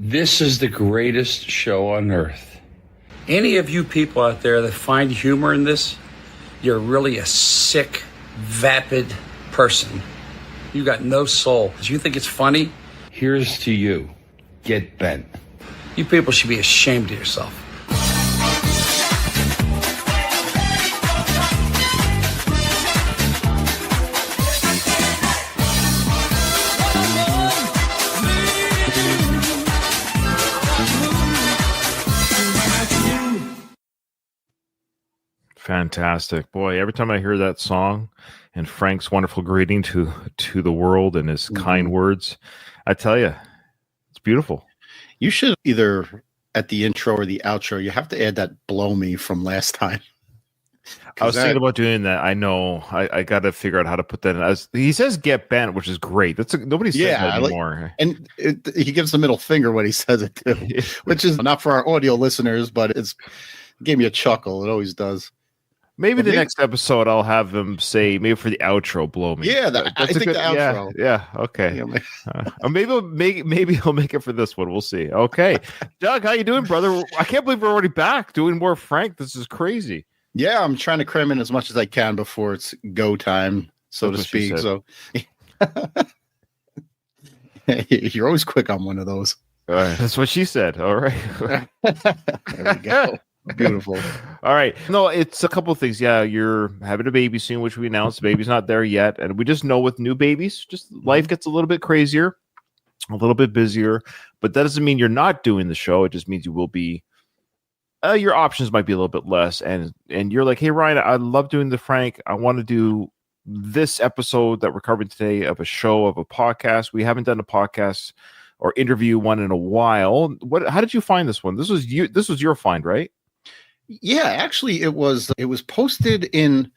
This is the greatest show on earth. Any of you people out there that find humor in this, you're really a sick, vapid person. You got no soul. Do you think it's funny? Here's to you. Get bent. You people should be ashamed of yourself. Fantastic. Boy, every time I hear that song and Frank's wonderful greeting to the world and his kind words, I tell you, it's beautiful. You should either at the intro or the outro, you have to add that blow me from last time. I was thinking about doing that. I know. I got to figure out how to put that in. He says get bent, which is great. Nobody says that anymore. And he gives the middle finger when he says it too, which is not for our audio listeners, but it gave me a chuckle. It always does. Maybe next episode I'll have him say, maybe for the outro, blow me. Yeah, I think the outro. Yeah, okay. Or maybe he'll make it for this one. We'll see. Okay. Doug, how you doing, brother? I can't believe we're already back doing more Frank. This is crazy. Yeah, I'm trying to cram in as much as I can before it's go time, so to speak. So you're always quick on one of those. That's what she said. All right. There we go. Beautiful. All right. No, it's a couple of things. Yeah, you're having a baby soon, which we announced. The baby's not there yet. And we just know with new babies, just life gets a little bit crazier, a little bit busier. But that doesn't mean you're not doing the show. It just means you will be. Your options might be a little bit less. And you're like, hey, Ryan, I love doing the Frank. I want to do this episode that we're covering today of a show, of a podcast. We haven't done a podcast or interview one in a while. How did you find this one? This was your find, right? Yeah, actually, it was posted in,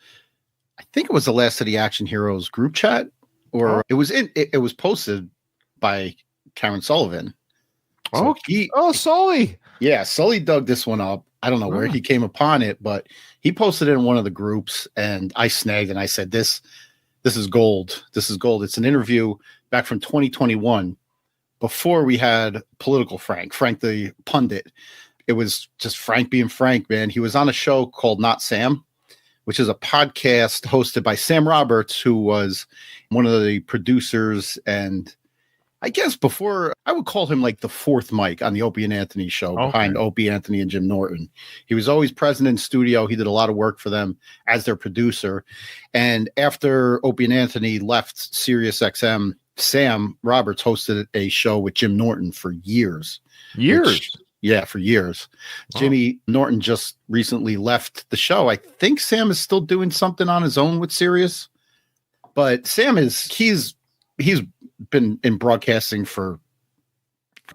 I think it was the Last of the Action Heroes group chat, or it was posted by Karen Sullivan. So Sully. Yeah, Sully dug this one up. I don't know where he came upon it, but he posted it in one of the groups, and I snagged and I said, this is gold. This is gold. It's an interview back from 2021 before we had political Frank the pundit. It was just Frank being Frank, man. He was on a show called Not Sam, which is a podcast hosted by Sam Roberts, who was one of the producers. And I guess before, I would call him like the fourth mic on the Opie and Anthony show behind Opie, Anthony, and Jim Norton. He was always present in studio. He did a lot of work for them as their producer. And after Opie and Anthony left Sirius XM, Sam Roberts hosted a show with Jim Norton for years. For years. Wow. Jimmy Norton just recently left the show. I think Sam is still doing something on his own with Sirius, but Sam he's been in broadcasting for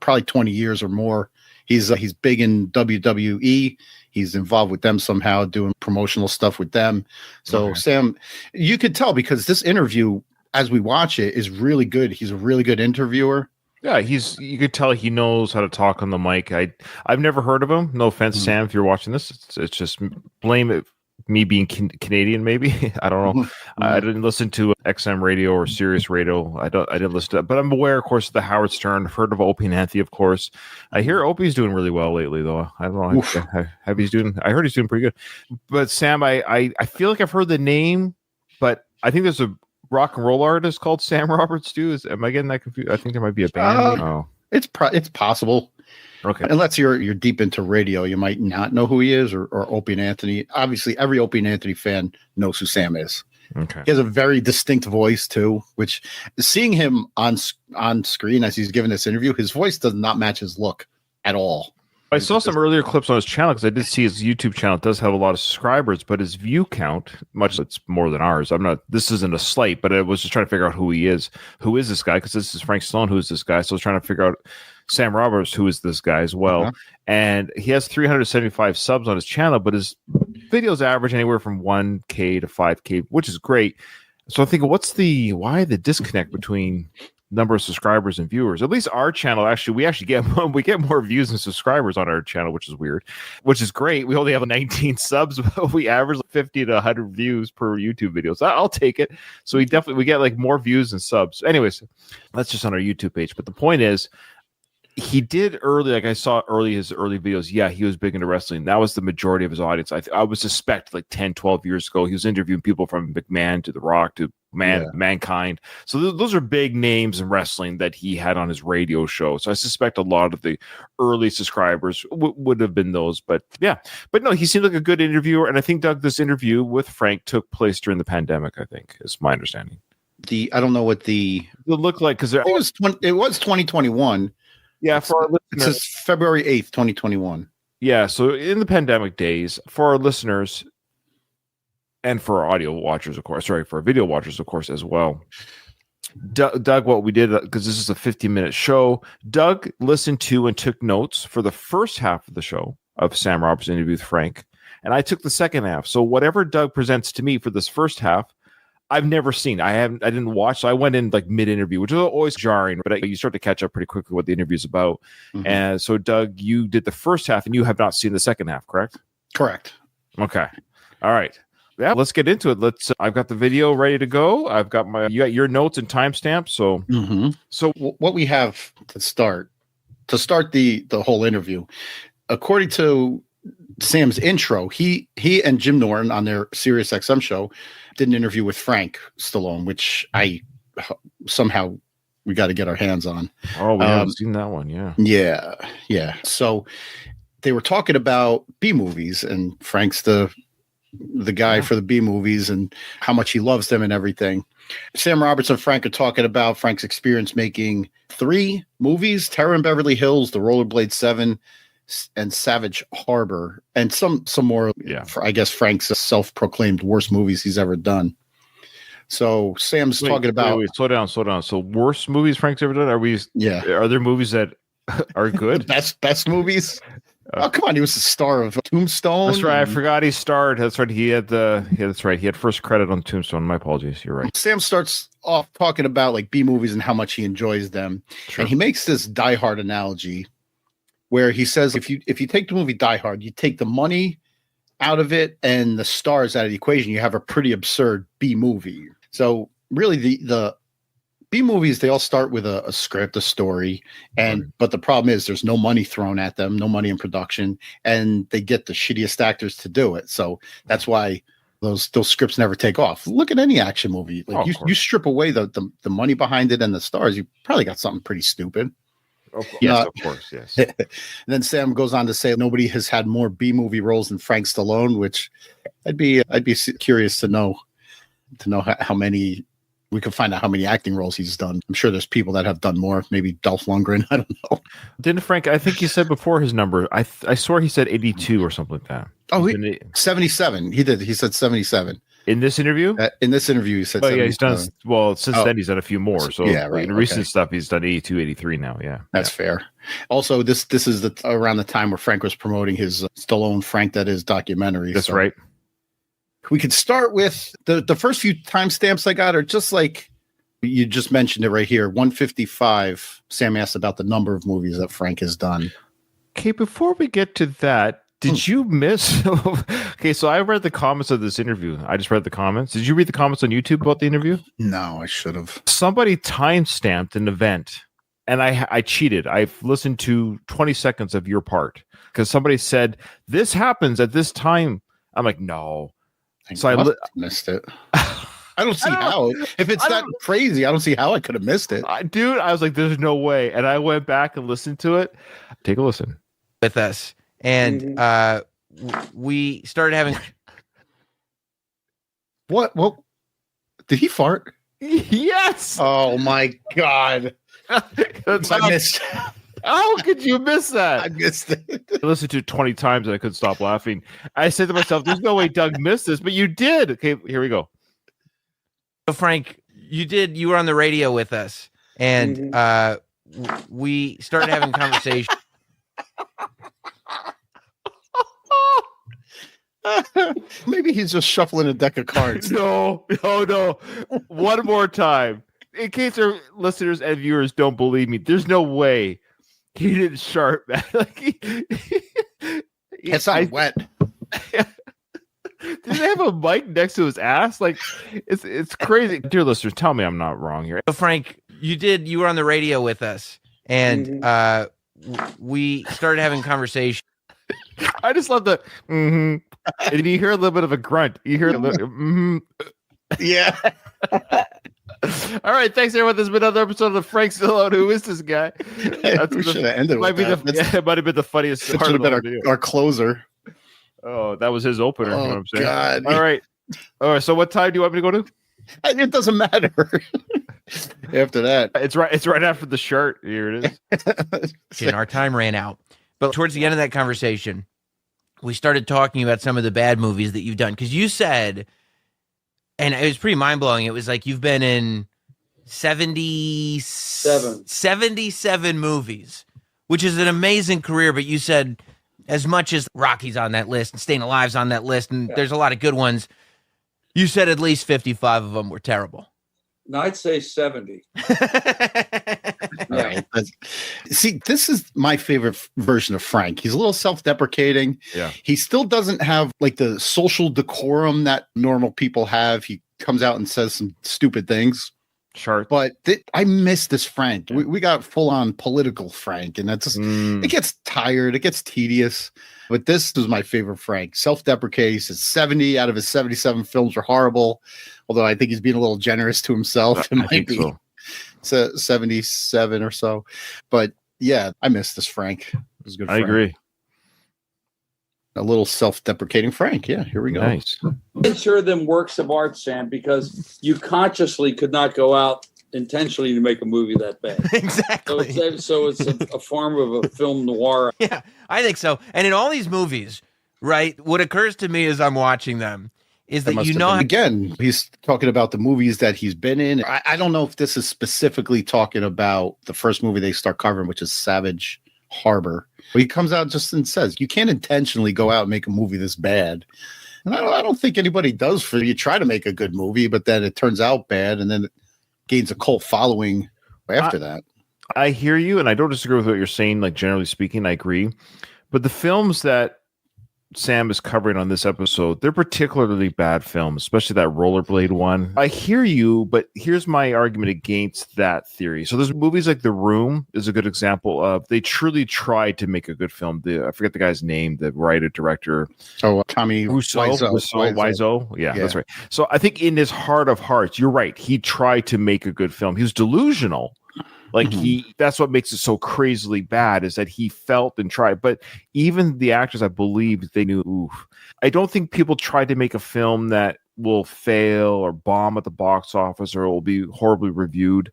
probably 20 years or more. He's big in WWE. He's involved with them somehow, doing promotional stuff with them. So Sam, you could tell because this interview, as we watch it, is really good. He's a really good interviewer. Yeah, you could tell he knows how to talk on the mic. I've never heard of him. No offense, Sam, if you're watching this. It's just blame it me being Canadian, maybe. I don't know. I didn't listen to XM radio or Sirius radio. I didn't listen to that, but I'm aware, of course, of the Howard Stern. I've heard of Opie and Anthony, of course. I hear Opie's doing really well lately, though. I don't know how he's doing. I heard he's doing pretty good. But Sam, I feel like I've heard the name, but I think there's a rock and roll artist called Sam Roberts too. Am I getting that confused? I think there might be a band. It's possible. Okay. Unless you're deep into radio, you might not know who he is, or Opie and Anthony. Obviously, every Opie and Anthony fan knows who Sam is. Okay. He has a very distinct voice too, which seeing him on screen as he's giving this interview, his voice does not match his look at all. I saw some earlier clips on his channel because I did see his YouTube channel. It does have a lot of subscribers, but his view count, it's more than ours. This isn't a slight, but I was just trying to figure out who he is. Who is this guy? Because this is Frank Stallone. Who is this guy? So I was trying to figure out Sam Roberts, who is this guy as well. And he has 375 subs on his channel, but his videos average anywhere from 1K to 5K, which is great. So I'm thinking, why the disconnect between number of subscribers and viewers? At least our channel, we get more views and subscribers on our channel, which is weird, which is great. We only have 19 subs, but we average 50 to 100 views per YouTube video. So I'll take it. So we get like more views and subs. Anyways, that's just on our YouTube page. But the point is, he did early, like I saw his early videos. Yeah, he was big into wrestling. That was the majority of his audience. I would suspect like 10, 12 years ago, he was interviewing people from McMahon to The Rock to Mankind. So those are big names in wrestling that he had on his radio show. So I suspect a lot of the early subscribers would have been those. But no, he seemed like a good interviewer. And I think, Doug, this interview with Frank took place during the pandemic, I think, is my understanding. I don't know what it looked like, because it was 2021. Yeah, for our listeners, it says February 8th, 2021. Yeah, so in the pandemic days, for our listeners and for our audio watchers, of course, for our video watchers, of course, as well. Doug, what we did, because this is a 50-minute show, Doug listened to and took notes for the first half of the show of Sam Roberts' interview with Frank, and I took the second half. So whatever Doug presents to me for this first half, I've never seen. I didn't watch. So I went in like mid-interview, which is always jarring, but you start to catch up pretty quickly what the interview is about. Mm-hmm. And so, Doug, you did the first half, and you have not seen the second half, correct? Correct. Okay. All right. Yeah, let's get into it. I've got the video ready to go. You got your notes and timestamps. So, So what we have to start the whole interview, according to Sam's intro, he and Jim Norton on their Sirius XM show did an interview with Frank Stallone, which somehow we got to get our hands on. Oh, we haven't seen that one. Yeah. Yeah. So they were talking about B movies, and Frank's the guy for the B movies and how much he loves them and everything. Sam Roberts and Frank are talking about Frank's experience making 3 movies: Terror in Beverly Hills, The Rollerblade 7, and Savage Harbor, and some more. Yeah, for, I guess, Frank's self-proclaimed worst movies he's ever done. So Sam's talking about. Wait, slow down. So worst movies Frank's ever done? Are we? Yeah. Are there movies that are good? best movies. Oh, come on! He was the star of Tombstone. That's right. I forgot he starred. That's right. That's right. He had first credit on Tombstone. My apologies. You're right. Sam starts off talking about like B movies and how much he enjoys them, and he makes this Die Hard analogy, where he says if you take the movie Die Hard, you take the money out of it and the stars out of the equation, you have a pretty absurd B movie. So really, the B movies, they all start with a script, a story, but the problem is there's no money thrown at them, no money in production, and they get the shittiest actors to do it. So that's why those scripts never take off. Look at any action movie. Like you strip away the money behind it and the stars, you probably got something pretty stupid. Yes, of course, yes. And then Sam goes on to say nobody has had more B movie roles than Frank Stallone, which I'd be curious to know how many. We could find out how many acting roles he's done. I'm sure there's people that have done more. Maybe Dolph Lundgren. I don't know. Didn't Frank? I think he said before his number. I swear he said 82 or something like that. Oh, 77. He did. He said 77 in this interview. In this interview, he said. Oh yeah, he's done. Well, since then he's done a few more. So yeah, right. In recent stuff, he's done 82, 83 now. Yeah, that's fair. Also, this is around the time where Frank was promoting his Stallone Frank That Is documentary. That's right. We could start with the first few timestamps I got are just like you just mentioned it right here. 155. Sam asked about the number of movies that Frank has done. Okay, before we get to that, did you miss? Okay, so I read the comments of this interview. I just read the comments. Did you read the comments on YouTube about the interview? No, I should have. Somebody timestamped an event, and I cheated. I've listened to 20 seconds of your part because somebody said, this happens at this time. I'm like, no. So I missed it. I don't see how. If it's that crazy, I don't see how I could have missed it. Dude, I was like, there's no way. And I went back and listened to it. Take a listen. With us. And we started having... What? Did he fart? Yes. Oh, my God. I missed How could you miss that? I missed it. I listened to it 20 times and I couldn't stop laughing. I said to myself, there's no way Doug missed this, but you did. Okay, here we go. So Frank, you were on the radio with us, and we started having conversation. Maybe he's just shuffling a deck of cards. No. One more time. In case our listeners and viewers don't believe me, there's no way he didn't sharp that. Like it's not wet. Did they have a mic next to his ass? Like it's crazy. Dear listeners, tell me I'm not wrong here. So Frank, you were on the radio with us, and we started having conversation. I just love the and you hear a little bit of a grunt. You hear a little Yeah. All right, thanks everyone. This has been another episode of the Frank Stallone. Who is this guy? We should have ended Might with be that. it might have been the funniest That part should of have the been video. our closer. Oh, that was his opener. You know what Oh, I'm saying? God. All right. So what time do you want me to go to? It doesn't matter. After that. It's right after the shirt. Here it is. And our time ran out. But towards the end of that conversation, we started talking about some of the bad movies that you've done. Because you said, and it was pretty mind-blowing, it was like you've been in 77 movies, which is an amazing career. But you said as much as Rocky's on that list and Staying Alive's on that list, and there's a lot of good ones, you said at least 55 of them were terrible. No, I'd say 70. All right. See, this is my favorite version of Frank. He's a little self-deprecating. Yeah. He still doesn't have like the social decorum that normal people have. He comes out and says some stupid things. Sharp. But I miss this Frank. We got full on political Frank, and that's just, it gets tired. It gets tedious. But this is my favorite Frank. Self-deprecating. Says 70 out of his 77 films are horrible. Although I think he's being a little generous to himself. It might be so. 77 or so. But yeah, I miss this Frank. It was a good Frank. I agree. A little self-deprecating Frank. Yeah, here we go. Nice. Consider them works of art, Sam, because you consciously could not go out intentionally to make a movie that bad. Exactly. So it's a form of a film noir. Yeah, I think so. And in all these movies, right, what occurs to me as I'm watching them is that you know, again, he's talking about the movies that he's been in. I don't know if this is specifically talking about the first movie they start covering, which is Savage Harbor. But he comes out just and says, you can't intentionally go out and make a movie this bad. And I don't think anybody does. For you try to make a good movie, but then it turns out bad, and then it gains a cult following after that. I hear you, and I don't disagree with what you're saying. Like, generally speaking, I agree. But the films that Sam is covering on this episode, they're particularly bad films, especially that Rollerblade one. I hear you, but here's my argument against that theory. So there's movies like The Room is a good example of, they truly tried to make a good film. I forget the guy's name, the writer, director. Oh, Tommy Wiseau. Yeah, that's right. So I think in his heart of hearts, you're right. He tried to make a good film. He was delusional. Like that's what makes it so crazily bad, is that he felt and tried. But even the actors, I believe, they knew, oof. I don't think people tried to make a film that will fail or bomb at the box office or it will be horribly reviewed.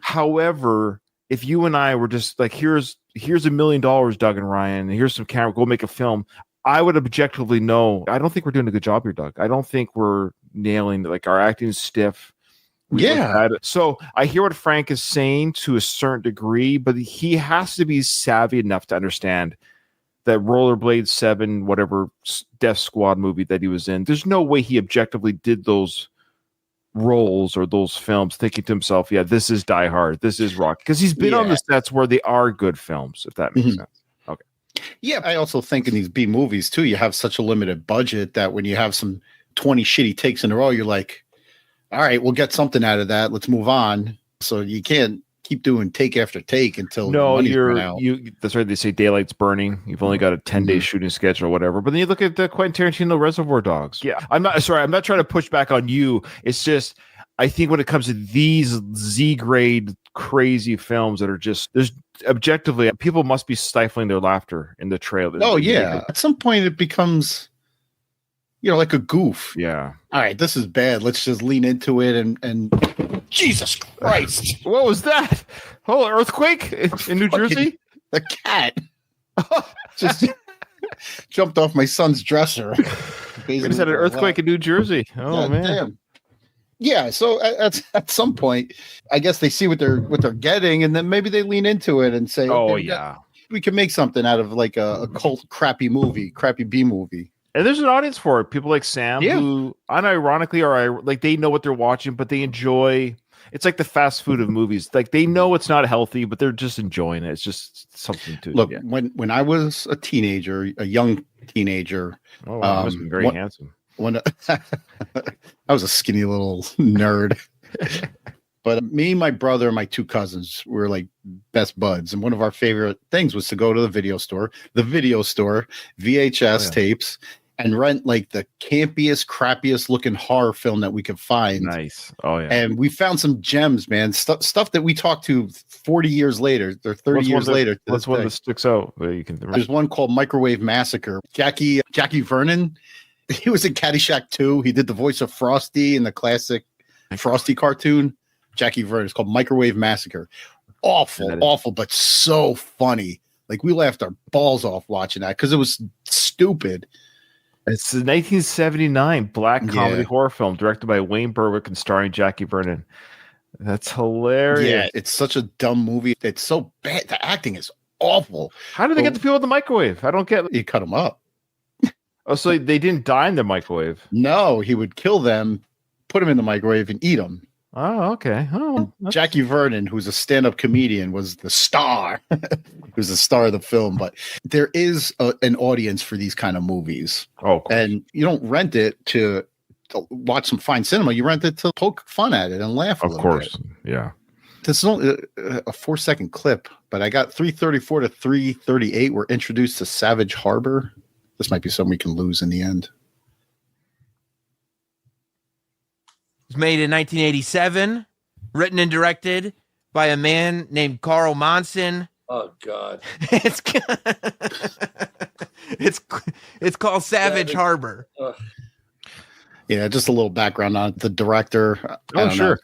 However, if you and I were just like, here's $1 million, Doug and Ryan, and here's some camera, go make a film, I would objectively know, I don't think we're doing a good job here, Doug. I don't think we're nailing, like, our acting is stiff. So I hear what Frank is saying to a certain degree, but he has to be savvy enough to understand that Rollerblade 7, whatever Death Squad movie that he was in, there's no way he objectively did those roles or those films thinking to himself, yeah, this is Die Hard, this is Rock, because he's been on the sets where they are good films, if that makes sense. Okay. Yeah, I also think in these B movies too, you have such a limited budget that when you have some 20 shitty takes in a row, you're like, all right, we'll get something out of that. Let's move on. So you can't keep doing take after take until money's run out. That's right. They say daylight's burning. You've only got a 10-day shooting schedule or whatever. But then you look at the Quentin Tarantino Reservoir Dogs. Yeah, I'm not trying to push back on you. It's just, I think when it comes to these Z-grade crazy films that are just, there's objectively, people must be stifling their laughter in the trailer. Oh yeah, at some point it becomes, like a goof. Yeah. All right, this is bad. Let's just lean into it and Jesus Christ. What was that? Oh, earthquake in New Jersey? The cat just jumped off my son's dresser. We just had an earthquake in New Jersey. Oh, man. Damn. Yeah, so at some point, I guess they see what they're getting, and then maybe they lean into it and say, "Oh okay, yeah, we can make something out of like a cult crappy B movie." And there's an audience for it. People like Sam, who unironically are like, they know what they're watching, but they enjoy. It's like the fast food of movies. Like, they know it's not healthy, but they're just enjoying it. It's just something to look. When I was a young teenager, you must be very handsome. When I was a skinny little nerd. But me, my brother, and my two cousins were like best buds. And one of our favorite things was to go to the video store, VHS tapes, and rent like the campiest, crappiest looking horror film that we could find. Nice. Oh, yeah. And we found some gems, man. Stuff that we talked to 40 years later or 30 years later. What's one that sticks out? You can There's one called Microwave Massacre. Jackie Vernon, he was in Caddyshack 2. He did the voice of Frosty in the classic Frosty cartoon. Jackie Vernon. It's called Microwave Massacre. Awful, but so funny. Like we laughed our balls off watching that because it was stupid. It's a 1979 black comedy horror film directed by Wayne Berwick and starring Jackie Vernon. That's hilarious. Yeah, it's such a dumb movie. It's so bad. The acting is awful. How did they get the people in the microwave? I don't get. You cut them up. Oh, so they didn't die in the microwave? No, he would kill them, put them in the microwave, and eat them. Oh, okay. Oh, Jackie Vernon, who's a stand-up comedian, was the star. He was the star of the film. But there is an audience for these kind of movies. Oh, and you don't rent it to watch some fine cinema. You rent it to poke fun at it and laugh. Of course, yeah. This is only a 4-second clip, but I got 334 to 338. We're introduced to Savage Harbor. This might be something we can lose in the end. It was made in 1987, written and directed by a man named Carl Monson. Oh God! It's called Savage Harbor. Yeah, just a little background on the director. Oh, sure.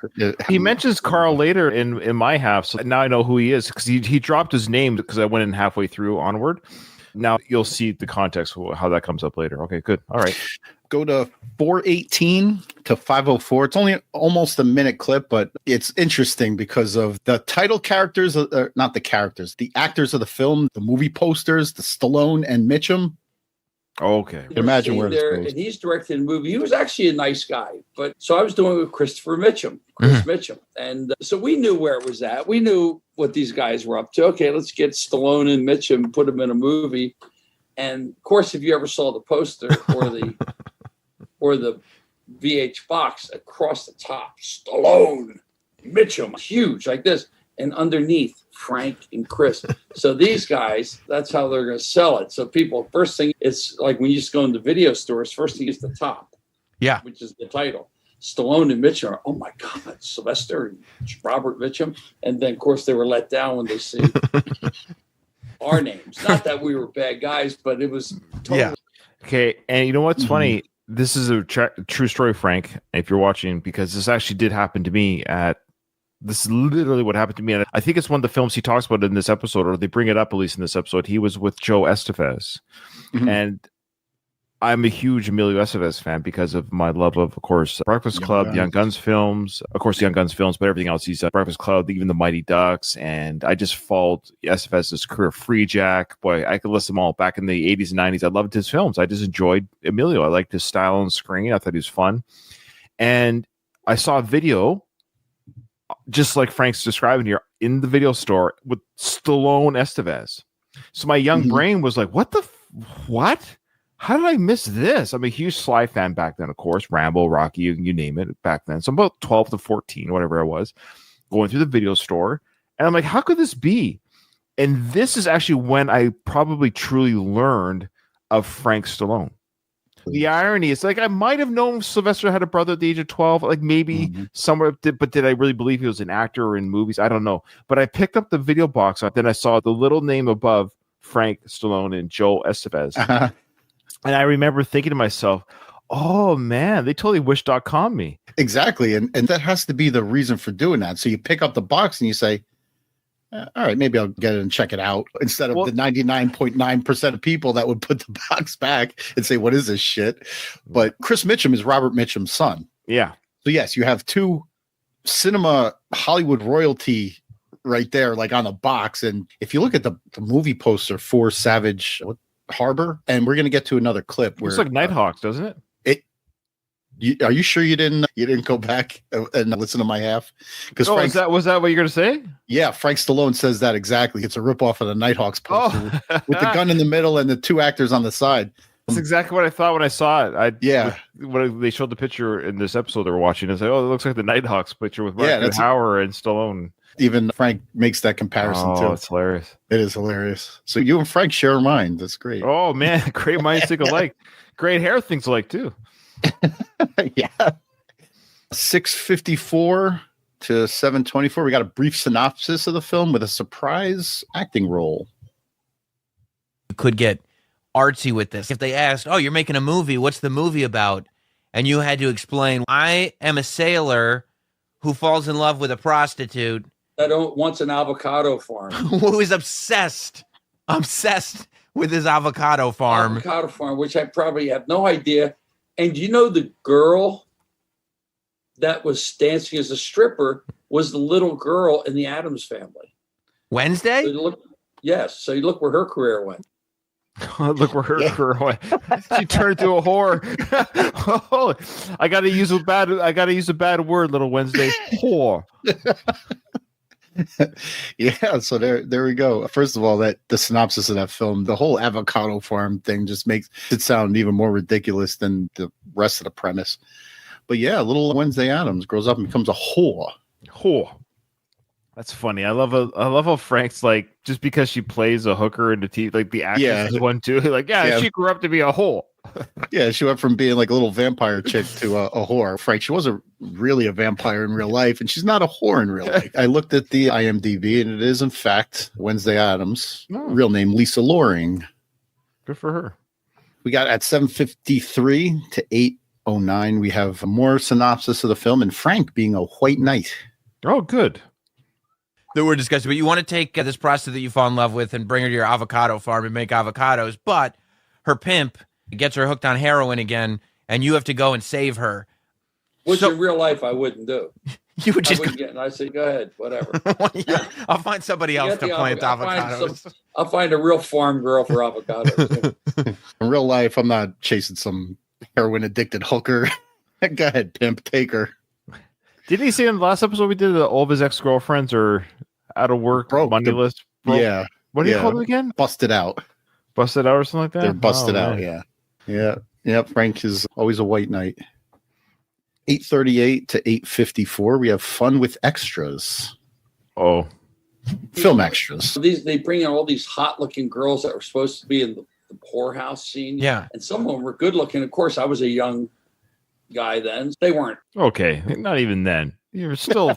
He mentions Carl later in my half, so now I know who he is because he dropped his name because I went in halfway through onward. Now you'll see the context of how that comes up later. Okay, good. All right. Go to 418 to 504. It's only almost a minute clip, but it's interesting because of the title characters, not the characters, the actors of the film, the movie posters, the Stallone and Mitchum. Okay. You can imagine where this goes. And he's directed a movie. He was actually a nice guy, but so I was doing it with Christopher Mitchum, Mitchum. And so we knew where it was at. We knew what these guys were up to. Okay, let's get Stallone and Mitchum, put them in a movie. And of course, if you ever saw the poster or the VH box across the top, Stallone, Mitchum, huge like this. And underneath, Frank and Chris. So these guys, that's how they're going to sell it. So people, first thing, it's like when you just go into video stores, first thing is the top. Yeah. Which is the title. Stallone and Mitchum are, oh my God, Sylvester and Robert Mitchum. And then, of course, they were let down when they see our names. Not that we were bad guys, but it was totally. Yeah. Okay. And you know what's funny? This is a true story, Frank, if you're watching, because this actually did happen to me this is literally what happened to me. And I think it's one of the films he talks about in this episode, or they bring it up at least in this episode. He was with Joe Estevez. And I'm a huge Emilio Estevez fan because of my love of course, Breakfast Club, Young Guns films, of course, Young Guns films, but everything else. He's Breakfast Club, even the Mighty Ducks. And I just followed Estevez's career. Free Jack, boy, I could list them all back in the 80s and 90s. I loved his films. I just enjoyed Emilio. I liked his style on screen. I thought he was fun. And I saw a video, just like Frank's describing here, in the video store with Stallone Estevez. So my young brain was like, what? How did I miss this? I'm a huge Sly fan back then, of course. Rambo, Rocky, you name it back then. So I'm about 12 to 14, whatever I was, going through the video store. And I'm like, how could this be? And this is actually when I probably truly learned of Frank Stallone. The irony is, like, I might have known Sylvester had a brother at the age of 12, like maybe somewhere, but did I really believe he was an actor or in movies? I don't know. But I picked up the video box, then I saw the little name above Frank Stallone and Joe Estevez. And I remember thinking to myself, oh man, they totally wish.com me. Exactly. And that has to be the reason for doing that. So you pick up the box and you say, all right, maybe I'll get it and check it out, instead of the 99.9% of people that would put the box back and say, what is this shit? But Chris Mitchum is Robert Mitchum's son. Yeah. So yes, you have two cinema Hollywood royalty right there, like on the box. And if you look at the movie poster for Savage Harbor, and we're going to get to another clip where it's like Nighthawks, doesn't it? Are you sure you didn't go back and listen to my half? Because was that what you're going to say? Yeah, Frank Stallone says that exactly. It's a ripoff of the Nighthawks poster with the gun in the middle and the two actors on the side. That's exactly what I thought when I saw it. Yeah. When they showed the picture in this episode they were watching, I was like, "Oh, it looks like the Nighthawks picture with Yeah, Mark Hauer and Stallone." Even Frank makes that comparison too. Oh, it's hilarious. It is hilarious. So you and Frank share a mind. That's great. Oh man, great minds think alike. Great hair thinks alike too. Yeah. 6:54 to 7:24. We got a brief synopsis of the film with a surprise acting role. You could get artsy with this. If they asked, "Oh, you're making a movie. What's the movie about?" and you had to explain, "I am a sailor who falls in love with a prostitute that wants an avocado farm." who is obsessed with his avocado farm. Avocado farm, which I probably have no idea. And you know, the girl that was dancing as a stripper was the little girl in the Addams Family. Wednesday? Yes. So you look where her career went. Look where her career went. She turned to a whore. Oh, I gotta use a bad word, little Wednesday. Whore. Yeah, so there we go. First of all, that the synopsis of that film, the whole avocado farm thing just makes it sound even more ridiculous than the rest of the premise. But yeah, little Wednesday Addams grows up and becomes a whore. Whore. That's funny. I love how Frank's like, just because she plays a hooker in the TV, like the actress is one too. Like, she grew up to be a whore. Yeah, she went from being like a little vampire chick to a whore. Frank, she wasn't really a vampire in real life, and she's not a whore in real life. I looked at the IMDb, and it is, in fact, Wednesday Addams. Real name, Lisa Loring. Good for her. We got at 7:53 to 8:09, we have more synopsis of the film, and Frank being a white knight. Oh, good. That we're discussing, but you want to take this prostitute that you fall in love with and bring her to your avocado farm and make avocados, but her pimp gets her hooked on heroin again, and you have to go and save her. Which in real life I wouldn't do. You would just and I say, go ahead, whatever. I'll find somebody else to plant avocados. I'll find a real farm girl for avocados. In real life, I'm not chasing some heroin addicted hooker. Go ahead, pimp, take her. Didn't he say in the last episode we did that all of his ex-girlfriends are out of work, money list? Yeah. What do you call them again? Busted out. Busted out or something like that? They're busted out, yeah. Yeah. Yeah, Frank is always a white knight. 8:38 to 8:54, we have fun with extras. Oh. Film extras. They bring in all these hot-looking girls that were supposed to be in the poorhouse scene. Yeah. And some of them were good-looking. Of course, I was a young guy then. They weren't. Okay, not even then. You're still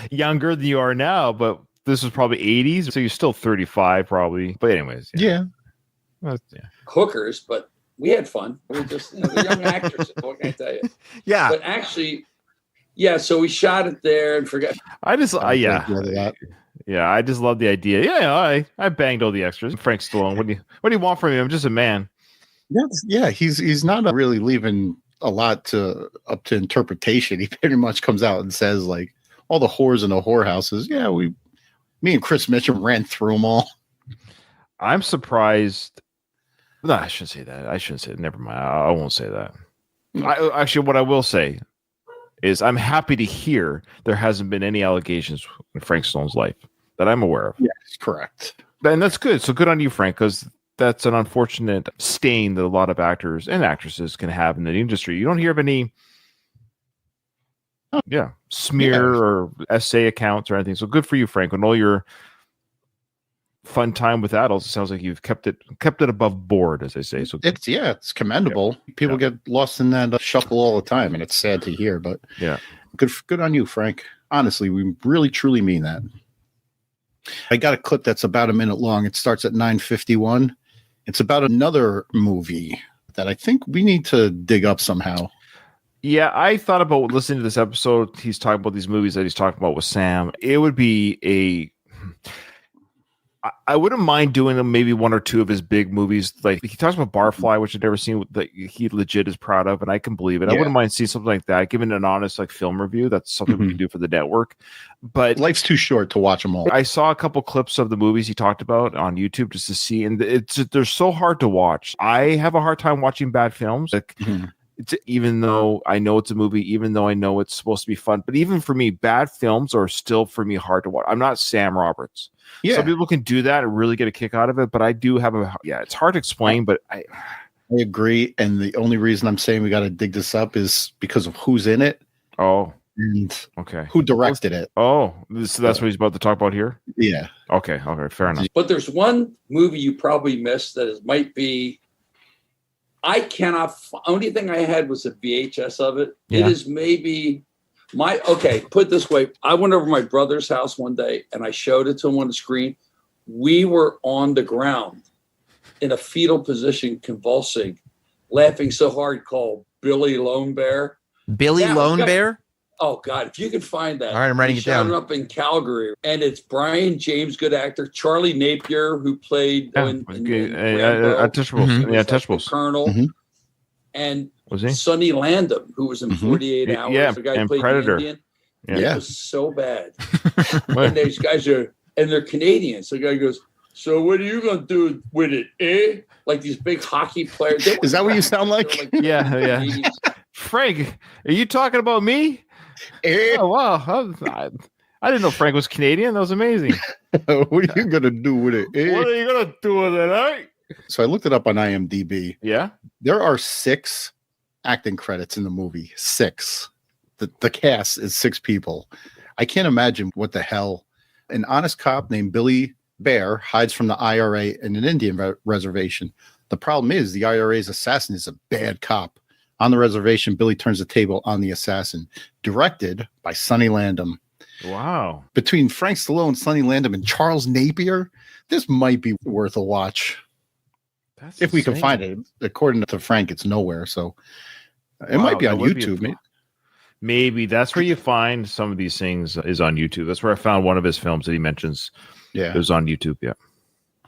younger than you are now, but this was probably 80s, so you're still 35 probably. But anyways. Yeah. Hookers, but we had fun. We were just the young actresses. What can I tell you? Yeah. But actually, so we shot it there and forgot. I just love the idea. Yeah, I banged all the extras. Frank Stallone. What do you want from me? I'm just a man. Yeah, he's not really leaving a lot up to interpretation. He pretty much comes out and says, like, all the whores in the whorehouses. Yeah, me and Chris Mitchum ran through them all. I'm surprised. No, I shouldn't say that. Never mind. I won't say that. Actually, what I will say is I'm happy to hear there hasn't been any allegations in Frank Stallone's life that I'm aware of. Yes, correct. And that's good. So good on you, Frank, because that's an unfortunate stain that a lot of actors and actresses can have in the industry. You don't hear of any smear or essay accounts or anything. So good for you, Frank, and all your fun time with adults. It sounds like you've kept it above board, as they say. So it's commendable. People get lost in that shuffle all the time, and it's sad to hear. But good on you, Frank. Honestly, we really truly mean that. I got a clip that's about a minute long. It starts at 9:51. It's about another movie that I think we need to dig up somehow. Yeah, I thought about listening to this episode. He's talking about these movies that he's talking about with Sam. It would be I wouldn't mind doing maybe one or two of his big movies. Like he talks about Barfly, which I've never seen, that he legit is proud of, and I can believe it. I wouldn't mind seeing something like that, giving an honest film review. That's something we can do for the network. But life's too short to watch them all. I saw a couple clips of the movies he talked about on YouTube just to see, and they're so hard to watch. I have a hard time watching bad films. Even though I know it's a movie, even though I know it's supposed to be fun, but even for me, bad films are still for me hard to watch. I'm not Sam Roberts. Yeah. Some people can do that and really get a kick out of it, but I do have it's hard to explain, but I agree. And the only reason I'm saying we got to dig this up is because of who's in it. Oh, and okay. who directed it. Oh, so that's what he's about to talk about here? Yeah. Okay, fair enough. But there's one movie you probably missed that might be. I cannot. Only thing I had was a VHS of it. Yeah. It is maybe put it this way. I went over to my brother's house one day and I showed it to him on the screen. We were on the ground in a fetal position, convulsing, laughing so hard, called Billy Lone Bear. Billy Lone Bear? Oh, God, if you can find that. All right, I'm writing it down. Shot it up in Calgary. And it's Brian James, good actor. Charlie Napier, who played in Untouchables. Mm-hmm. Yeah, Untouchables. Colonel. Mm-hmm. And was he? Sonny Landham, who was in 48 Hours. Yeah, the guy and who played Predator. the Indian. Yeah. It was so bad. And these guys they're Canadian. So the guy goes, so what are you going to do with it, eh? Like these big hockey players. Is that what you sound like? Yeah. Frank, are you talking about me? Oh, wow. I didn't know Frank was Canadian. That was amazing. What are you going to do with it, eh? What are you going to do with it, eh? So I looked it up on IMDb. Yeah? There are 6 acting credits in the movie. 6. The cast is 6 people. I can't imagine what the hell. An honest cop named Billy Bear hides from the IRA in an Indian reservation. The problem is the IRA's assassin is a bad cop. On the reservation, Billy turns the table on the assassin. Directed by Sonny Landham. Wow. Between Frank Stallone, Sonny Landham, and Charles Napier, this might be worth a watch. That's if we can insane. find it. According to Frank, it's nowhere. So it might be on YouTube. Maybe that's where you find some of these things is on YouTube. That's where I found one of his films that he mentions. Yeah. It was on YouTube. Yeah.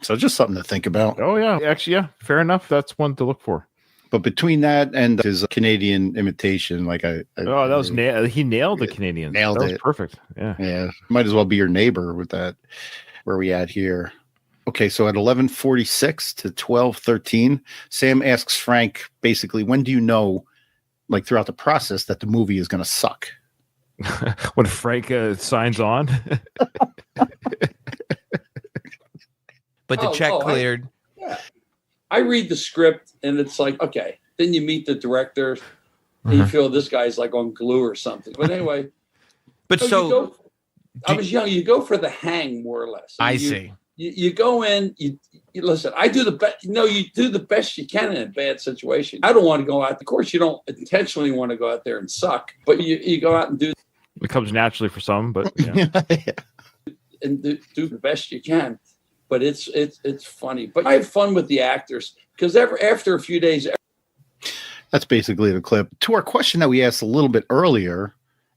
So just something to think about. Oh, yeah. Actually, yeah. Fair enough. That's one to look for. But between that and his Canadian imitation, he nailed the Canadian. Nailed that was it. Perfect. Yeah. Yeah. Might as well be your neighbor with that. Where are we at here? Okay. So at 11:46 to 12:13, Sam asks Frank, basically, when do you know, like throughout the process, that the movie is going to suck? When Frank signs on. But the check cleared. I read the script and it's like, okay. Then you meet the director and you feel this guy's like on glue or something. But anyway. I was young. You go for the hang, more or less. I see. You go in, you listen, I do the best. You do the best you can in a bad situation. I don't want to go out. Of course, you don't intentionally want to go out there and suck, but you go out and do. It comes naturally for some, but yeah. And do the best you can. But it's funny. But I have fun with the actors because after a few days. That's basically the clip. To our question that we asked a little bit earlier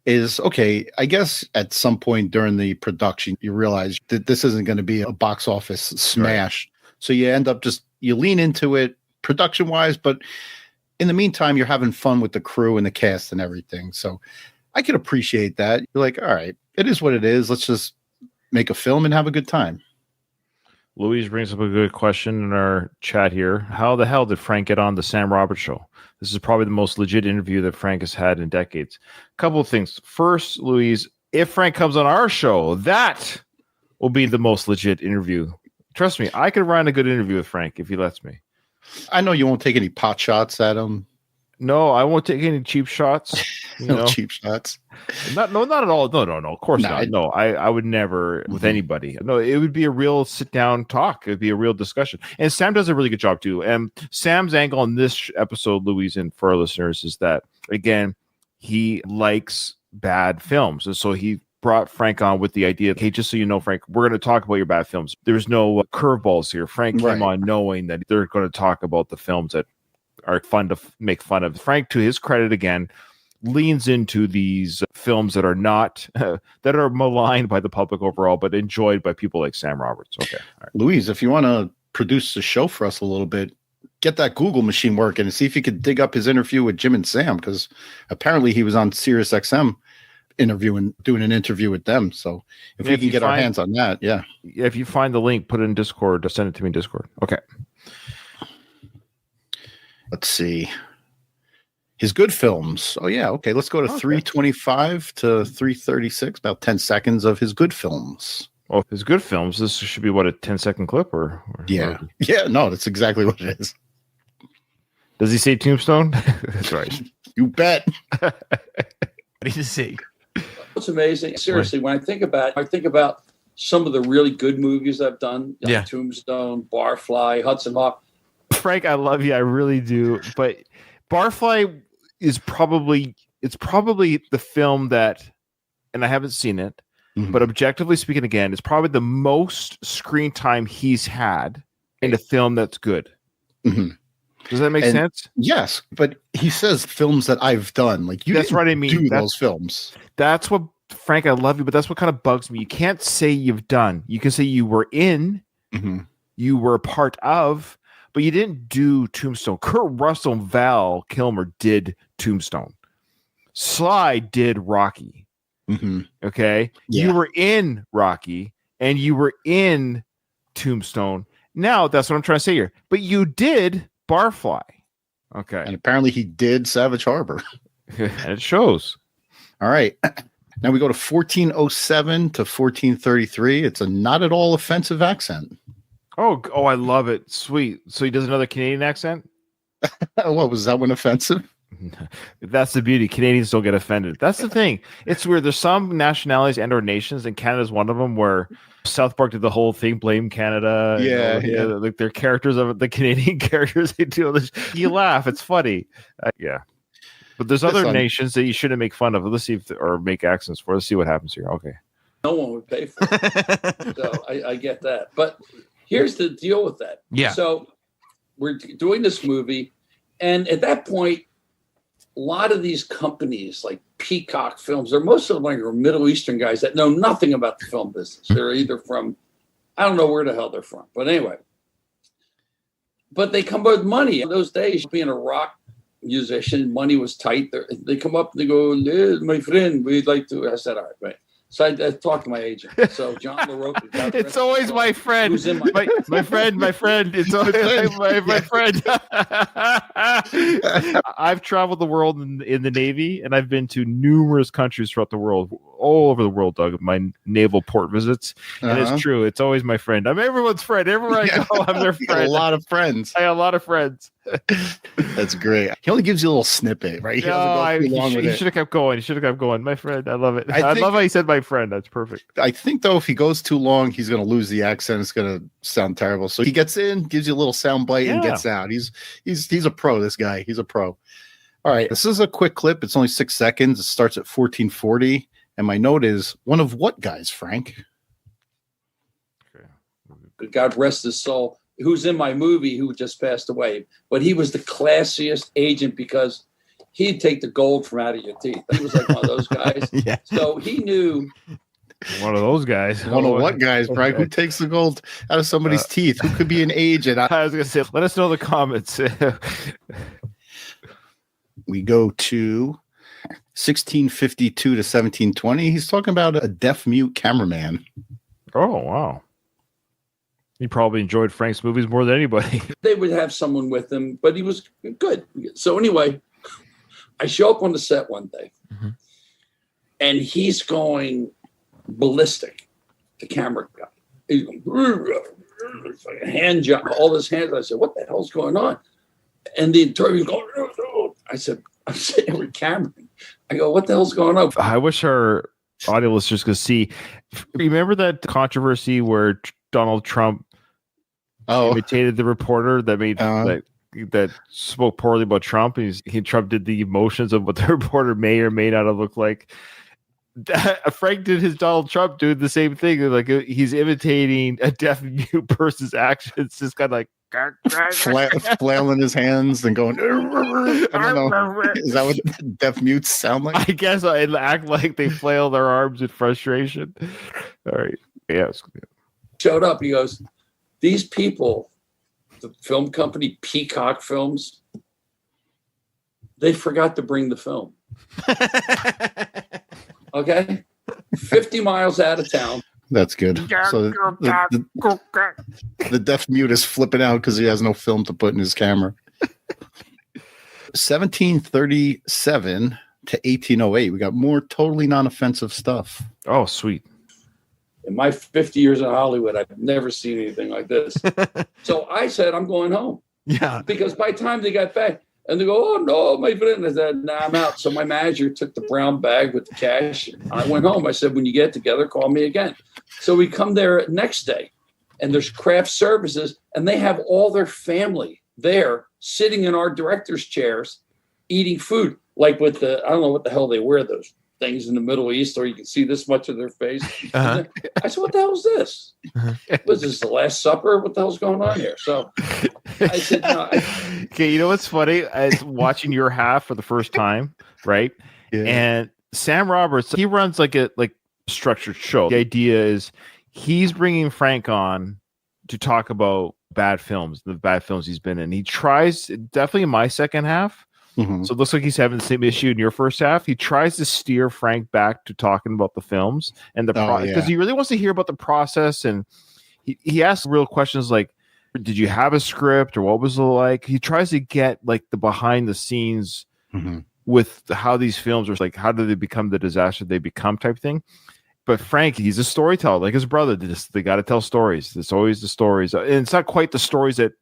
is, okay, I guess at some point during the production, you realize that this isn't going to be a box office smash. Right. So you end up you lean into it production wise, but in the meantime, you're having fun with the crew and the cast and everything. So I can appreciate that. You're like, all right, it is what it is. Let's just make a film and have a good time. Louise brings up a good question in our chat here. How the hell did Frank get on the Sam Roberts show? This is probably the most legit interview that Frank has had in decades. Couple of things. First, Louise, if Frank comes on our show, that will be the most legit interview. Trust me, I could run a good interview with Frank if he lets me. I know you won't take any pot shots at him. No, I won't take any cheap shots. No cheap shots. Not at all. No. Of course not. No, I would never with anybody. No, it would be a real sit down talk. It would be a real discussion. And Sam does a really good job too. And Sam's angle on this episode, Louise, and for our listeners, is that again, he likes bad films, and so he brought Frank on with the idea, hey, just so you know, Frank, we're going to talk about your bad films. There's no curveballs here. Frank came on knowing that they're going to talk about the films that are fun to make fun of. Frank, to his credit again, leans into these films that are not that are maligned by the public overall, but enjoyed by people like Sam Roberts. Okay, all right. Louise, if you want to produce the show for us a little bit, get that Google machine working and see if you could dig up his interview with Jim and Sam, because apparently he was on Sirius XM doing an interview with them. So if we can get our hands on that, if you find the link, put it in Discord, send it to me in Discord. Okay. Let's see. His good films. Oh, yeah. Okay. Let's go to 3:25 to 3:36, about 10 seconds of his good films. Oh, his good films. This should be, what, a 10-second clip? Or yeah. Yeah, no, that's exactly what it is. Does he say Tombstone? That's right. You bet. Ready to see. It's amazing. Seriously, when I think about some of the really good movies I've done. Yeah. Tombstone, Barfly, Hudson Hawk. Frank, I love you. I really do. But Barfly is probably the film that, and I haven't seen it, but objectively speaking, again, it's probably the most screen time he's had in a film that's good. Mm-hmm. Does that make sense? Yes, but he says films that I've done. Like you, that's what I mean. Those films. That's what, Frank, I love you, but that's what kind of bugs me. You can't say you've done. You can say you were in, you were a part of, but you didn't do Tombstone. Kurt Russell and Val Kilmer did Tombstone. Sly did Rocky. Okay? Yeah. You were in Rocky, and you were in Tombstone. Now, that's what I'm trying to say here. But you did Barfly. Okay. And apparently he did Savage Harbor. And it shows. All right. Now we go to 1407 to 1433. It's a not at all offensive accent. Oh, I love it. Sweet. So he does another Canadian accent? What was that one offensive? That's the beauty. Canadians don't get offended. That's the thing. It's weird. There's some nationalities and or nations, and Canada's one of them, where South Park did the whole thing, blame Canada. Yeah. Like their characters of the Canadian characters, they do this. You laugh. It's funny. Yeah. But there's other nations that you shouldn't make fun of. Let's see or make accents for. Let's see what happens here. Okay. No one would pay for it. So I get that. But here's the deal with that. Yeah. So we're doing this movie, and at that point, a lot of these companies like Peacock Films, they're most of them are Middle Eastern guys that know nothing about the film business. They're either from, I don't know where the hell they're from, but anyway. But they come with money. In those days, being a rock musician, money was tight. They come up and they go, my friend, we'd like to. I said, all right. So I talked to my agent. So John LaRocca. It's always my friend. Who's in my friend. It's always my friend. I've traveled the world in the Navy, and I've been to numerous countries throughout the world, all over the world, Doug, my naval port visits. And it's true. It's always my friend. I'm everyone's friend. Everywhere I go, I'm their friend. A lot of friends. I have a lot of friends. That's great. He only gives you a little snippet, right? He should have kept going. He should have kept going. My friend. I love it. I love how he said my friend. That's perfect. I think, though, if he goes too long, he's going to lose the accent. It's going to sound terrible. So he gets in, gives you a little sound bite, and gets out. He's a pro, this guy. He's a pro. All right. This is a quick clip. It's only 6 seconds. It starts at 1440. And my note is, one of what guys, Frank? God rest his soul, who's in my movie, who just passed away. But he was the classiest agent because he'd take the gold from out of your teeth. He was like one of those guys. Yeah. So he knew. One of those guys. One of what guys, Frank? Who takes the gold out of somebody's teeth? Who could be an agent? I was going to say, let us know in the comments. We go to 1652 to 1720. He's talking about a deaf-mute cameraman. Oh, wow. He probably enjoyed Frank's movies more than anybody. They would have someone with him, but he was good. So anyway, I show up on the set one day, and he's going ballistic, the camera guy. He's going, it's like a hand job, all his hands. I said, what the hell's going on? And the interview going, I said, I'm sitting with Cameron. I go, what the hell's going on? I wish our audio listeners could see. Remember that controversy where Donald Trump imitated the reporter that made that spoke poorly about Trump? Trump did the emotions of what the reporter may or may not have looked like. Frank did his Donald Trump doing the same thing. Like he's imitating a deaf mute person's actions. Just kind of like flailing his hands and going. I don't know. Is that what deaf mutes sound like? I guess I act like they flail their arms in frustration. All right. Yes. Showed up. He goes, these people, the film company Peacock Films, they forgot to bring the film. Okay, 50 miles out of town. That's good. So the deaf mute is flipping out because he has no film to put in his camera. 1737 to 1808. We got more totally non-offensive stuff. Oh, sweet. In my 50 years in Hollywood, I've never seen anything like this. So I said, I'm going home. Yeah. Because by the time they got back, And they go, oh, no, my friend. I said, nah, I'm out. So my manager took the brown bag with the cash. I went home. I said, when you get together, call me again. So we come there next day, and there's craft services, and they have all their family there sitting in our director's chairs eating food, like with the, I don't know what the hell they wear, those things in the Middle East, or you can see this much of their face. I said, what the hell is this? Was this the Last Supper? What the hell's going on here? So I said, no. Okay, you know what's funny? I was watching your half for the first time, right? Yeah. And Sam Roberts, he runs like a structured show. The idea is he's bringing Frank on to talk about bad films, the bad films he's been in. He tries, definitely in my second half. Mhm. So it looks like he's having the same issue in your first half. He tries to steer Frank back to talking about the films and the because he really wants to hear about the process, and he asks real questions like, did you have a script, or what was it like? He tries to get like the behind the scenes with how these films are, like, how do they become the disaster they become type thing. But Frank, he's a storyteller like his brother. They got to tell stories. It's always the stories, and it's not quite the stories that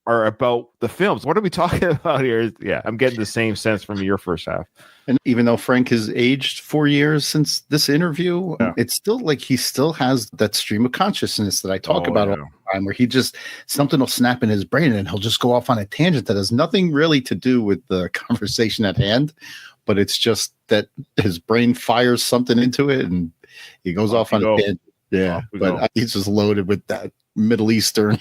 are about the films. What are we talking about here? Yeah, I'm getting the same sense from your first half. And even though Frank has aged 4 years since this interview, it's still like he still has that stream of consciousness that I talk about all the time, where he just, something will snap in his brain and he'll just go off on a tangent that has nothing really to do with the conversation at hand, but it's just that his brain fires something into it and he goes off on a tangent. Yeah, but he's just loaded with that Middle Eastern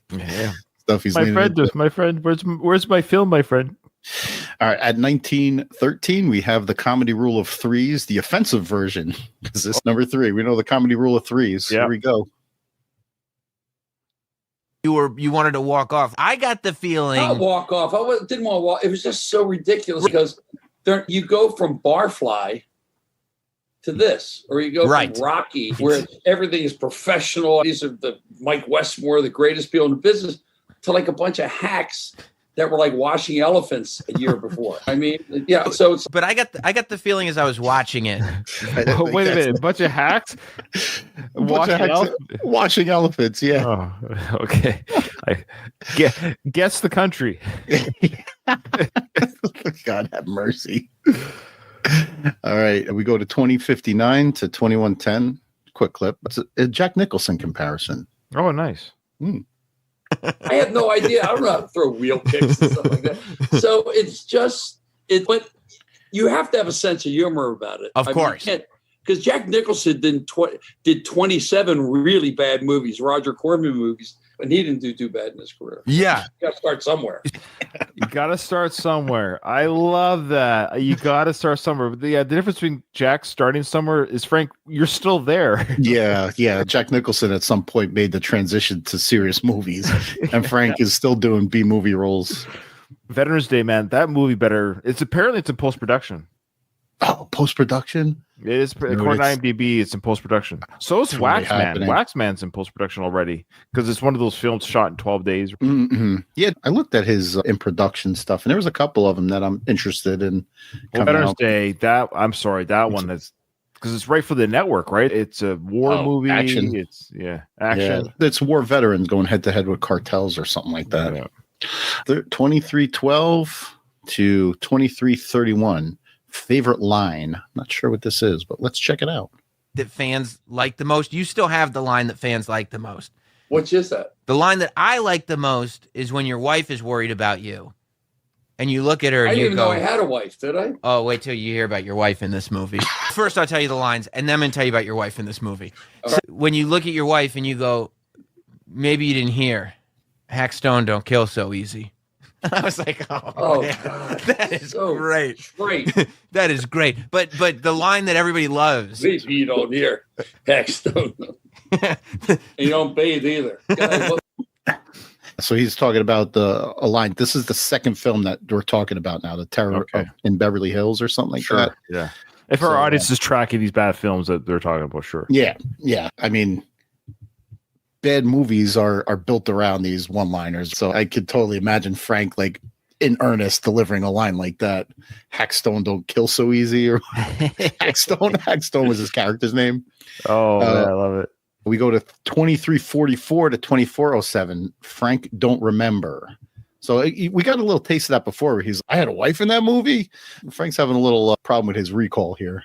stuff. He's my friend, where's my film, my friend? All right, at 1913, we have the comedy rule of threes, the offensive version. Is this number 3? We know the comedy rule of threes. Here we go. You wanted to walk off. I got the feeling. Not walk off. Didn't want to walk. It was just so ridiculous because you go from Barfly to this, or you go from Rocky, where everything is professional. These are the Mike Westmore, the greatest people in the business, to like a bunch of hacks that were like washing elephants a year before. I mean, yeah. So, but I got the feeling as I was watching it. Wait a minute, a bunch of hacks, washing elephants. Yeah. Oh, okay. Guess the country. God have mercy. All right, we go to 2059 to 2110. Quick clip. It's a Jack Nicholson comparison. Oh, nice. I have no idea. I don't know how to throw wheel kicks and stuff like that. So it's just but you have to have a sense of humor about it. Of course. Because Jack Nicholson did 27 really bad movies, Roger Corman movies, and he didn't do too bad in his career. Yeah. You got to start somewhere. You got to start somewhere. I love that. You got to start somewhere. But the difference between Jack starting somewhere is, Frank, you're still there. Yeah. Jack Nicholson at some point made the transition to serious movies, and Frank is still doing B-movie roles. Veterans Day, man, that movie it's in post-production. Oh, post-production? It is, according to IMDb, it's in post-production. So is Waxman. Really Waxman's in post-production already, because it's one of those films shot in 12 days. Mm-hmm. Yeah, I looked at his in production stuff, and there was a couple of them that I'm interested in. Veterans Day, that one is, because it's right for the network, right? It's a war movie. Action. It's action. Yeah, it's war veterans going head-to-head with cartels or something like that. Yeah. 2312 to 2331. Favorite line. I'm not sure what this is, but let's check it out. That fans like the most. You still have the line that fans like the most. Which is that? The line that I like the most is when your wife is worried about you, and you look at her and I didn't you even go, know I had a wife, did I? Oh, wait till you hear about your wife in this movie. First, I'll tell you the lines, and then I'm going to tell you about your wife in this movie. So when you look at your wife and you go, maybe you didn't hear, Hack Stone don't kill so easy. I was like, oh man, God, that is so great. That is great. But the line that everybody loves. Maybe you don't hear Hack Stone. And you don't bathe either. So he's talking about a line. This is the second film that we're talking about now, The Terror in Beverly Hills or something like that. Yeah. If our audience is tracking these bad films that they're talking about, sure. Yeah. I mean, bad movies are built around these one-liners. So I could totally imagine Frank, like, in earnest, delivering a line like that. Hackstone don't kill so easy, or Hackstone was his character's name. Oh, man, I love it. We go to 2344 to 2407. Frank don't remember. So we got a little taste of that before. Where I had a wife in that movie. Frank's having a little problem with his recall here.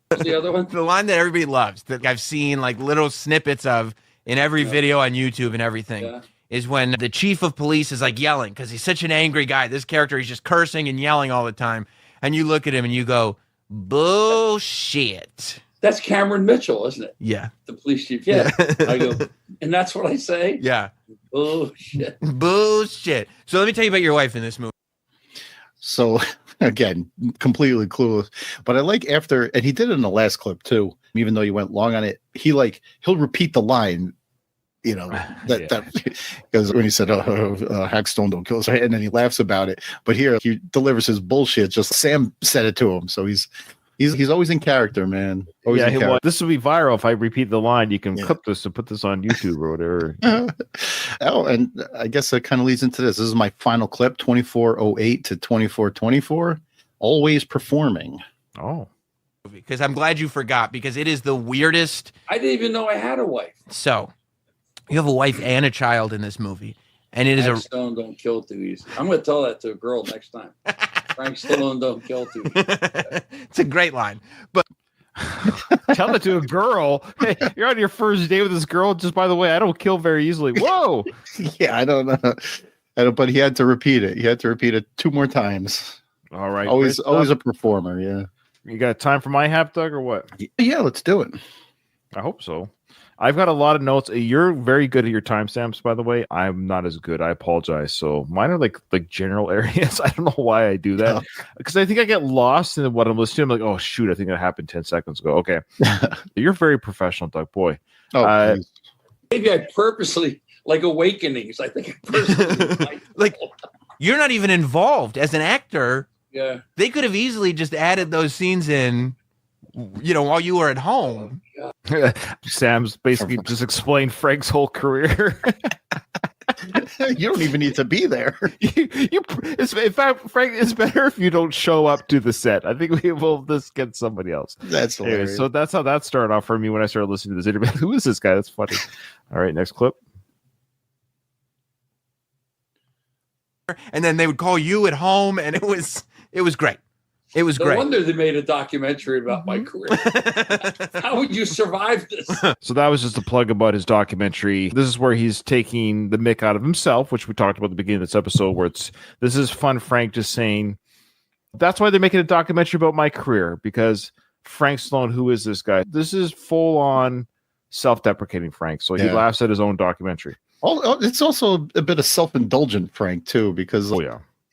What's the other one? The line that everybody loves, that I've seen like little snippets of in every video on YouTube and everything, is when the chief of police is like yelling because he's such an angry guy. This character, he's just cursing and yelling all the time. And you look at him and you go, bullshit. That's Cameron Mitchell, isn't it? Yeah. The police chief. Yeah. I go, and that's what I say? Yeah. Bullshit. Bullshit. So let me tell you about your wife in this movie. So again, completely clueless. But I like after, and he did it in the last clip too, even though you went long on it, he'll repeat the line, that because when he said, Hackstone don't kill us, and then he laughs about it. But here he delivers his bullshit, just Sam said it to him. So he's always in character, man. Always in character. This will be viral if I repeat the line. You can clip this and put this on YouTube or whatever. And I guess that kind of leads into this. This is my final clip, 2408 to 2424. Always performing. Oh. Because I'm glad you forgot, because it is the weirdest. I didn't even know I had a wife. So you have a wife and a child in this movie. And it is Stallone don't kill too easy. I'm going to tell that to a girl next time. Frank Stallone don't kill too easy. It's a great line. But tell that to a girl. Hey, you're on your first date with this girl. Just by the way, I don't kill very easily. Whoa. Yeah, I don't know. But he had to repeat it. He had to repeat it 2 more times. All right. Always a performer. Yeah. You got time for my half, Doug, or what? Yeah, let's do it. I hope so. I've got a lot of notes. You're very good at your timestamps, by the way. I'm not as good. I apologize. So mine are like general areas. I don't know why I do that, because I think I get lost in what I'm listening to. I'm like, oh shoot, I think that happened 10 seconds ago. Okay, you're very professional, Doug. Boy, maybe I purposely like Awakenings. I think I purposely like you're not even involved as an actor. Yeah, they could have easily just added those scenes in, while you were at home. Sam's basically just explained Frank's whole career. You don't even need to be there. In fact, Frank, it's better if you don't show up to the set. I think we will just get somebody else. That's hilarious. Anyway, so that's how that started off for me when I started listening to this interview. Who is this guy? That's funny. All right, next clip. And then they would call you at home, and it was great. It was great. No wonder they made a documentary about my career. How would you survive this? So that was just a plug about his documentary. This is where he's taking the mick out of himself, which we talked about at the beginning of this episode, where this is fun Frank just saying, that's why they're making a documentary about my career, because Frank Stallone, who is this guy? This is full on self-deprecating Frank. So he laughs at his own documentary. It's also a bit of self-indulgent Frank too, because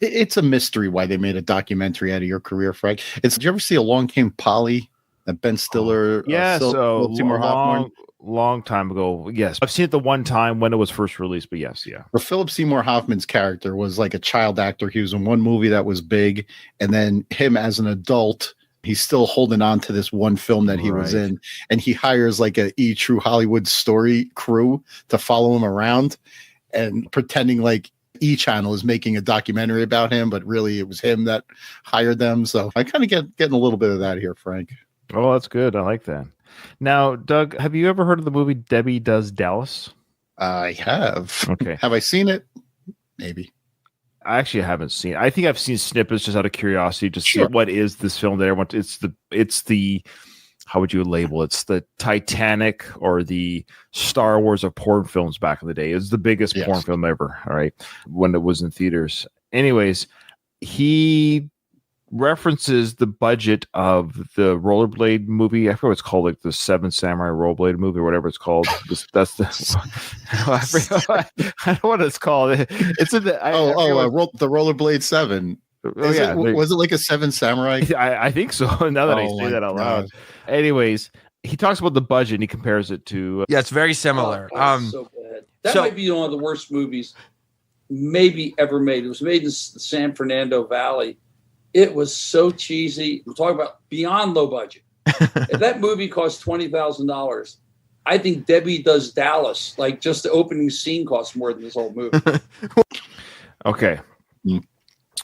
it's a mystery why they made a documentary out of your career, Frank. Did you ever see Along Came Polly? That Ben Stiller, long time ago. Yes, I've seen it the one time when it was first released. But yes, yeah. Where Philip Seymour Hoffman's character was like a child actor. He was in one movie that was big, and then him as an adult, he's still holding on to this one film that he was in, and he hires like a True Hollywood Story crew to follow him around and pretending like E-Channel is making a documentary about him, but really it was him that hired them. So I kind of getting a little bit of that here, Frank. Oh, that's good. I like that. Now, Doug, have you ever heard of the movie Debbie Does Dallas? I have. Okay. Have I seen it? Maybe. I actually haven't seen it. I think I've seen snippets just out of curiosity, just see what is this film that everyone, it's the how would you label it? It's the Titanic or the Star Wars of porn films back in the day. It was the biggest porn film ever, all right, when it was in theaters. Anyways, he references the budget of the Rollerblade movie. I forget what it's called, like the Seven Samurai Rollerblade movie or whatever it's called. That's the I don't know what it's called. It's in the the Rollerblade 7. Was it like a Seven Samurai? I think so. Now that I say that out loud. Anyways, he talks about the budget and he compares it to. It's very similar. So bad. That might be one of the worst movies maybe ever made. It was made in the San Fernando Valley. It was so cheesy. We're talking about beyond low budget. If that movie cost $20,000, I think Debbie Does Dallas, like just the opening scene, costs more than this whole movie. Okay.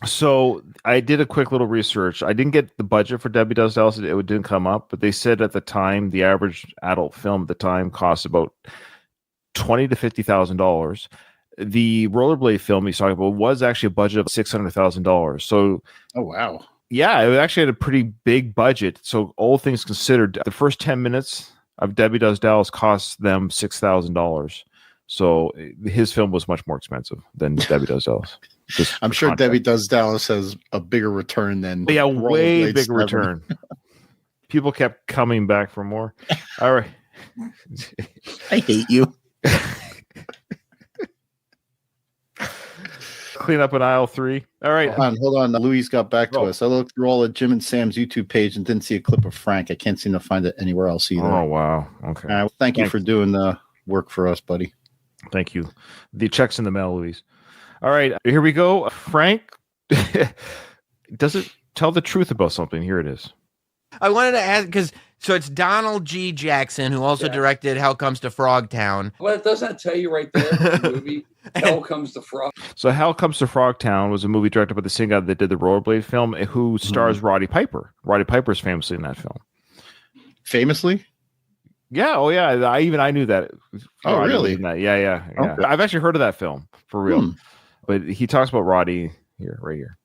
So I did a quick little research. I didn't get the budget for Debbie Does Dallas. It didn't come up, but they said at the time the average adult film at the time cost about $20,000 to $50,000. the rollerblade film he's talking about was actually a budget of $600,000. So, Oh wow. yeah, it actually had a pretty big budget. So, all things considered, the first 10 minutes of Debbie Does Dallas cost them $6,000. So, his film was much more expensive than Debbie Does Dallas. I'm sure Debbie Does Dallas has a bigger return than way Rollerblade bigger 7. return. People kept coming back for more. All right. I hate you. Clean up in aisle 3. All right. Hold on. Louise got back to us. I looked through all of Jim and Sam's YouTube page and didn't see a clip of Frank. I can't seem to find it anywhere else either. Oh, wow. Okay. Well, thank you for doing the work for us, buddy. Thank you. The check's in the mail, Louise. All right. Here we go. Frank, does it tell the truth about something? Here it is. I wanted to ask, because so it's Donald G. Jackson, who also directed Hell Comes to Frogtown. Well, doesn't that tell you right there in the movie? Hell Comes to Frog. So Hell Comes to Frogtown was a movie directed by the same guy that did the Rollerblade film, who stars Roddy Piper. Roddy Piper's famously in that film. Famously? Yeah. Oh, yeah. I knew that. Oh, really? Yeah. Okay. I've actually heard of that film for real. But he talks about Roddy right here.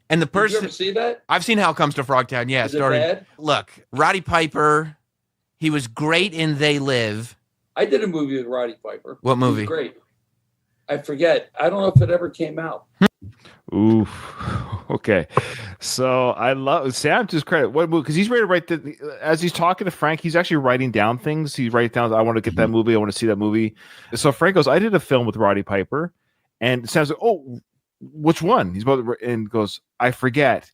And the Did you person ever see that? I've seen Hell Comes to Frogtown. Yeah, Is it bad? Look, Roddy Piper, he was great in They Live. I did a movie with Roddy Piper. What movie? It was great. I forget. I don't know if it ever came out. Oof. Okay. So I love Sam to his credit. What movie? Because he's ready to write as he's talking to Frank, he's actually writing down things. He's writing down, I want to get that movie. I want to see that movie. So Frank goes, I did a film with Roddy Piper. And Sam's like, oh, which one? He's about to, and goes, I forget.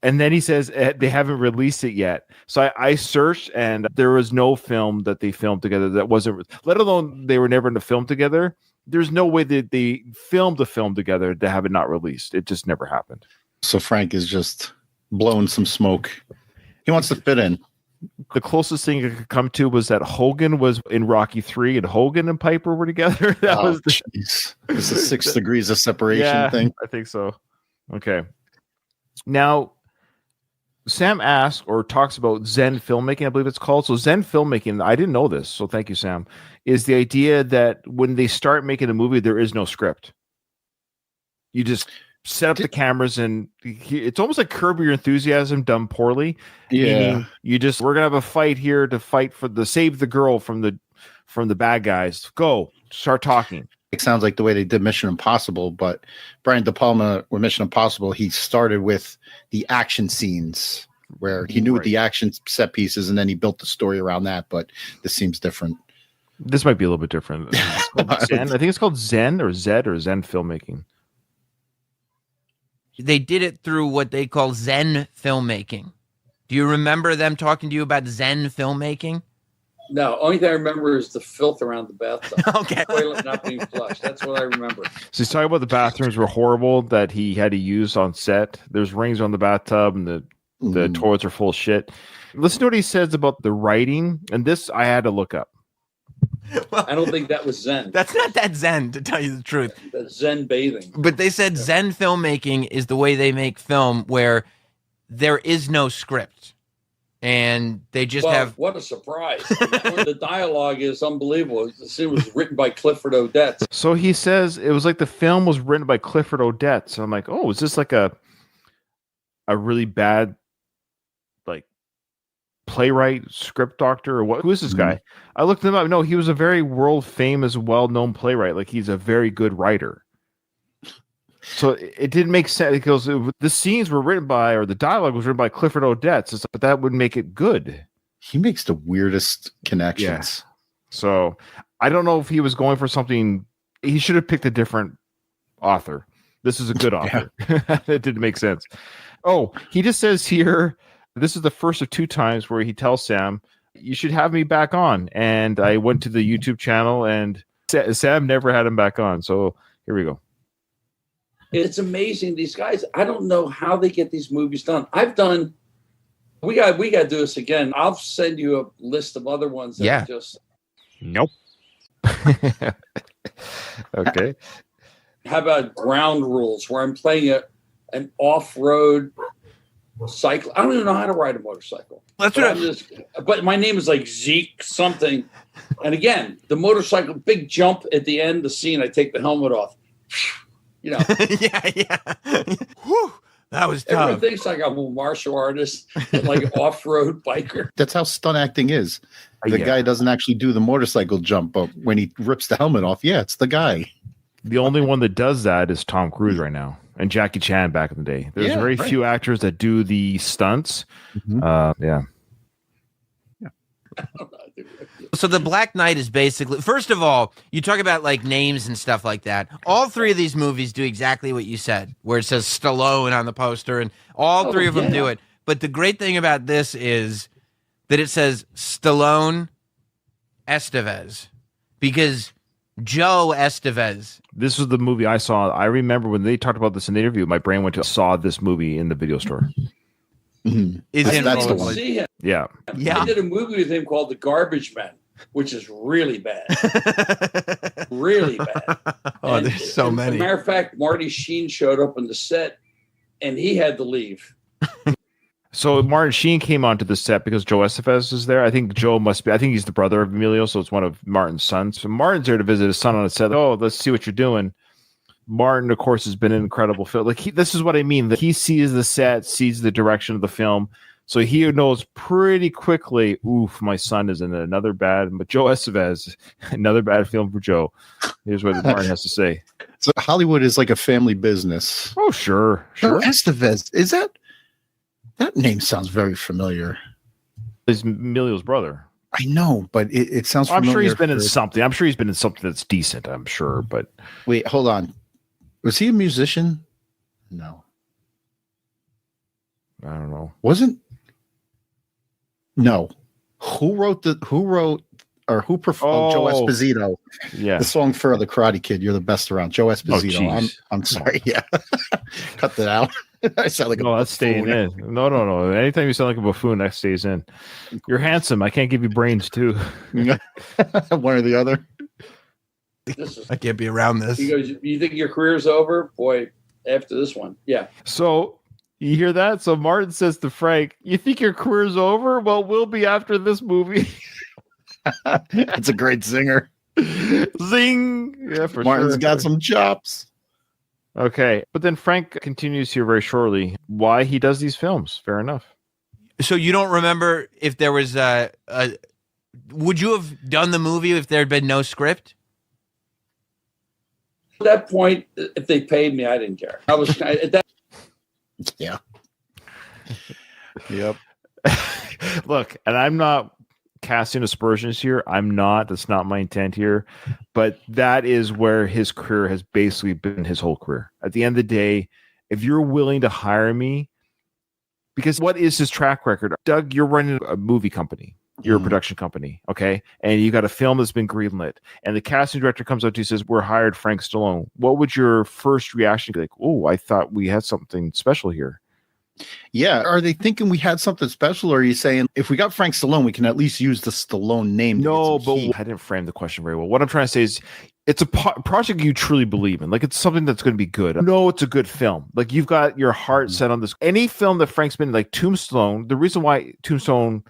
And then he says they haven't released it yet. So I searched, and there was no film that they filmed together that wasn't, let alone they were never in a film together. There's no way that they filmed a film together to have it not released. It just never happened. So Frank is just blowing some smoke. He wants to fit in. The closest thing I could come to was that Hogan was in Rocky 3 and Hogan and Piper were together. That was jeez. It's a 6 degrees of separation thing. I think so. Okay. Now, Sam asks or talks about Zen filmmaking, I believe it's called. So Zen filmmaking, I didn't know this, so thank you, Sam, is the idea that when they start making a movie, there is no script. You just set up the cameras, and it's almost like Curb Your Enthusiasm done poorly. Yeah. We're going to have a fight here to fight for save the girl from the bad guys. Go, start talking. It sounds like the way they did Mission Impossible, but Brian De Palma with Mission Impossible, he started with the action scenes where he knew the action set pieces, and then he built the story around that. But this seems different. This might be a little bit different. Zen. I think it's called Zen or Zed or Zen filmmaking. They did it through what they call Zen filmmaking. Do you remember them talking to you about Zen filmmaking? No, only thing I remember is the filth around the bathtub. Okay. Toilet not being flushed. That's what I remember. So he's talking about the bathrooms were horrible that he had to use on set. There's rings on the bathtub, and the toilets are full of shit. Listen to what he says about the writing, and this I had to look up. Well, I don't think that was Zen. That's not that Zen, to tell you the truth. That's Zen bathing. But they said Zen filmmaking is the way they make film where there is no script. And they just have... What a surprise. The dialogue is unbelievable. It was written by Clifford Odets. So he says it was like the film was written by Clifford Odets. So I'm like, oh, is this like a really bad like playwright, script doctor, or what? Who is this guy? I looked him up. No, he was a very world famous, well-known playwright. Like he's a very good writer. So it didn't make sense because the scenes were written by, or the dialogue was written by Clifford Odets, but that would make it good. He makes the weirdest connections. Yeah. So I don't know if he was going for something. He should have picked a different author. This is a good author. It didn't make sense. Oh, he just says here, this is the first of 2 times where he tells Sam, you should have me back on. And I went to the YouTube channel, and Sam never had him back on. So here we go. It's amazing. These guys, I don't know how they get these movies done. We got to do this again. I'll send you a list of other ones that just... Nope. Okay. How about Ground Rules, where I'm playing an off-road cycle. I don't even know how to ride a motorcycle. That's but what but my name is like Zeke something. And again, the motorcycle, big jump at the end, the scene, I take the helmet off. You know. yeah. Whew, that was tough. Everyone thinks like I'm a martial artist, like an off-road biker. That's how stunt acting is. The guy doesn't actually do the motorcycle jump, but when he rips the helmet off, yeah, it's the guy. The only one that does that is Tom Cruise right now, and Jackie Chan back in the day. There's very few actors that do the stunts. Yeah. So the Black Knight is basically, first of all, you talk about like names and stuff like that. All three of these movies do exactly what you said, where it says Stallone on the poster, and all three of them do it. But the great thing about this is that it says Stallone Estevez, because Joe Estevez. This was the movie I saw. I remember when they talked about this in the interview, my brain went to saw this movie in the video store. That's the one. See him. Yeah. I did a movie with him called The Garbage Man, which is really bad. Really bad. Oh, and there's so many. As a matter of fact, Marty Sheen showed up on the set, and he had to leave. So Martin Sheen came onto the set because Joe Estevez is there. I think Joe must be. I think he's the brother of Emilio, so it's one of Martin's sons. So Martin's there to visit his son on the set. Oh, let's see what you're doing. Martin, of course, has been an incredible film. Like this is what I mean. That he sees the set, sees the direction of the film, so he knows pretty quickly. Oof, my son is in another bad. But Joe Estevez, another bad film for Joe. Here's what Martin has to say. So Hollywood is like a family business. Oh, sure. Joe Estevez, is that name sounds very familiar. He's Emilio's brother. I know, but it sounds familiar. I'm sure he's been in something. I'm sure he's been in something that's decent. I'm sure, but wait, hold on. Was he a musician? No. I don't know. Wasn't? No. Who performed Joe Esposito? Yeah. The song for the Karate Kid, You're the Best Around. Joe Esposito. I'm sorry. Yeah. Cut that out. I sound like that's staying in. No. Anytime you sound like a buffoon, that stays in. You're handsome. I can't give you brains too. One or the other. I can't be around this. He goes, you think your career's over? Boy, after this one. Yeah. So you hear that? So Martin says to Frank, you think your career's over? Well, we'll be after this movie. That's a great singer. Zing. Yeah, for Martin's sure. got some chops. Okay. But then Frank continues here very shortly why he does these films. Fair enough. So you don't remember if there was would you have done the movie if there had been no script? At that point, if they paid me, I didn't care. I was at that. Yeah. Yep. Look, and I'm not casting aspersions here. I'm not. That's not my intent here. But that is where his career has basically been his whole career. At the end of the day, if you're willing to hire me, because what is his track record? Doug, you're running a movie company. You're a production company, okay? And you got a film that's been greenlit, and the casting director comes up to you and says, we're hired Frank Stallone. What would your first reaction be? Like, oh, I thought we had something special here. Yeah. Are they thinking we had something special, or are you saying if we got Frank Stallone, we can at least use the Stallone name? No, but I didn't frame the question very well. What I'm trying to say is it's a project you truly believe in. Like, it's something that's going to be good. No, it's a good film. Like, you've got your heart set on this. Any film that Frank's been in, like Tombstone, the reason why Tombstone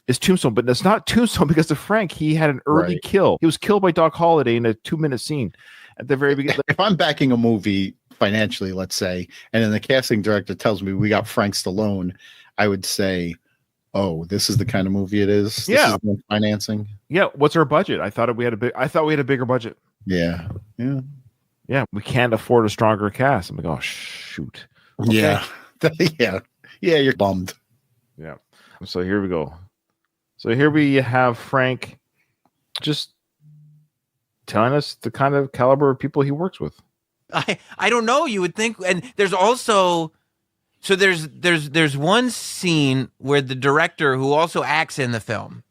is Tombstone, but it's not Tombstone because of Frank. He had an early kill. He was killed by Doc Holliday in a 2-minute scene at the very beginning. If I'm backing a movie financially, let's say, and then the casting director tells me we got Frank Stallone, I would say, oh, this is the kind of movie it is. This is financing. Yeah. What's our budget? I thought we had a bigger budget. Yeah. We can't afford a stronger cast. I'm like, oh shoot. Okay. Yeah. You're bummed. Yeah. So here we go. So here we have Frank just telling us the kind of caliber of people he works with. I don't know. You would think, and there's also, so there's one scene where the director who also acts in the film,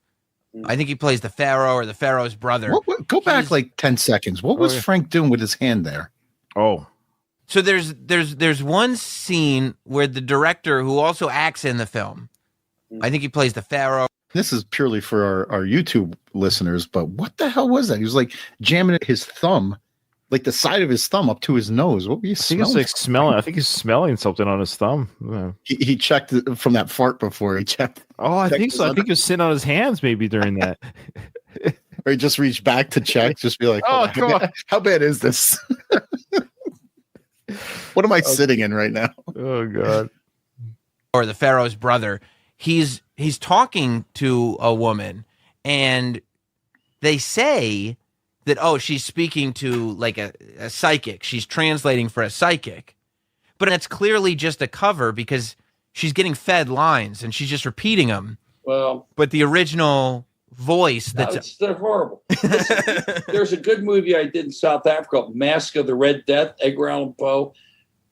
I think he plays the Pharaoh or the Pharaoh's brother. Go back like 10 seconds. What was Frank doing with his hand there? Oh, so there's one scene where the director who also acts in the film, I think he plays the Pharaoh. This is purely for our YouTube listeners, but what the hell was that? He was like jamming his thumb like the side of his thumb up to his nose. What were you I think it's smelling? like smelling. I think he's smelling something on his thumb. Yeah. He checked it from that fart before he checked. Oh, I checked think his so. I other- think he was sitting on his hands maybe during that. Or he just reached back to check, just be like, Oh, "Oh, come on. how bad is this? What am I sitting in right now?" Oh God. Or the Pharaoh's brother, he's talking to a woman, and they say that, oh, she's speaking to like a psychic. She's translating for a psychic. But it's clearly just a cover because she's getting fed lines and she's just repeating them. Well, But the original voice they're horrible. Listen, there's a good movie I did in South Africa called Mask of the Red Death, Edgar Allan Poe.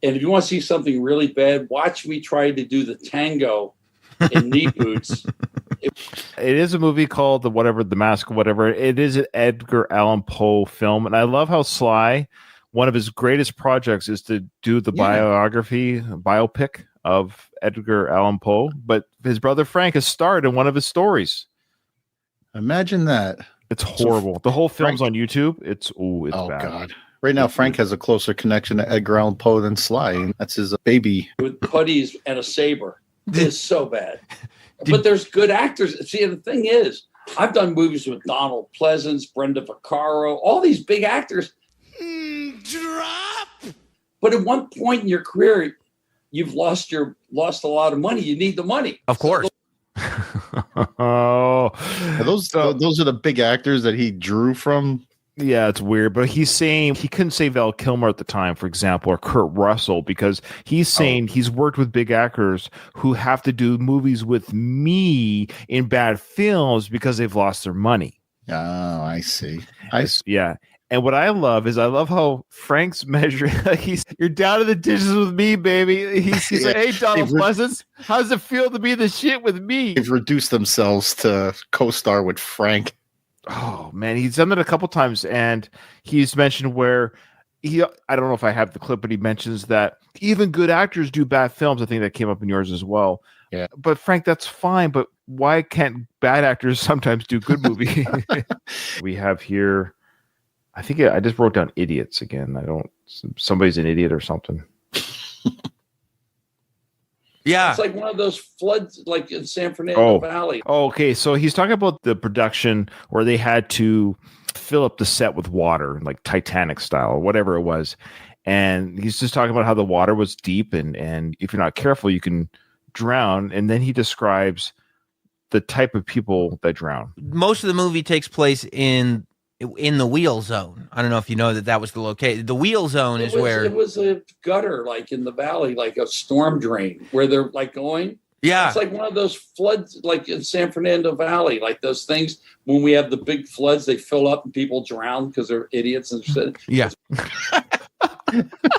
And if you want to see something really bad, watch me try to do the tango in knee boots. It is a movie called The Mask, whatever. It is an Edgar Allan Poe film. And I love how Sly, one of his greatest projects is to do the biopic of Edgar Allan Poe. But his brother Frank has starred in one of his stories. Imagine that. It's horrible. The whole film's Frank- on YouTube. It's Oh bad. God. Right now, Frank has a closer connection to Edgar Allan Poe than Sly. And that's his baby. With putties and a saber. It's so bad. But there's good actors. See, the thing is, I've done movies with Donald Pleasance, Brenda Vaccaro, all these big actors. Drop. But at one point in your career, you've lost a lot of money. You need the money. of course. Oh, Those are the big actors that he drew from. yeah, it's weird, but he's saying he couldn't say Val Kilmer at the time, for example, or Kurt Russell, because he's saying he's worked with big actors who have to do movies with me in bad films because they've lost their money. Oh, I see. Yeah. And what I love is how Frank's measuring. Like you're down to the dishes with me, baby. He's like, hey, Donald Pleasance, how does it feel to be the shit with me? They've reduced themselves to co-star with Frank. Oh man, he's done it a couple times, and he's mentioned where I don't know if I have the clip, but he mentions that even good actors do bad films. I think that came up in yours as well. Yeah. But Frank, that's fine. But why can't bad actors sometimes do good movies? We have here, I think I just wrote down idiots again. Somebody's an idiot or something. Yeah. It's like one of those floods, like in San Fernando Valley. Oh, okay. So he's talking about the production where they had to fill up the set with water, like Titanic style or whatever it was. And he's just talking about how the water was deep and if you're not careful, you can drown. And then he describes the type of people that drown. Most of the movie takes place in the wheel zone. I don't know if you know that was the location. The wheel zone is where it was a gutter, like in the valley, like a storm drain where they're like going. Yeah. It's like one of those floods, like in San Fernando Valley, like those things when we have the big floods, they fill up and people drown because they're idiots and shit. Yeah.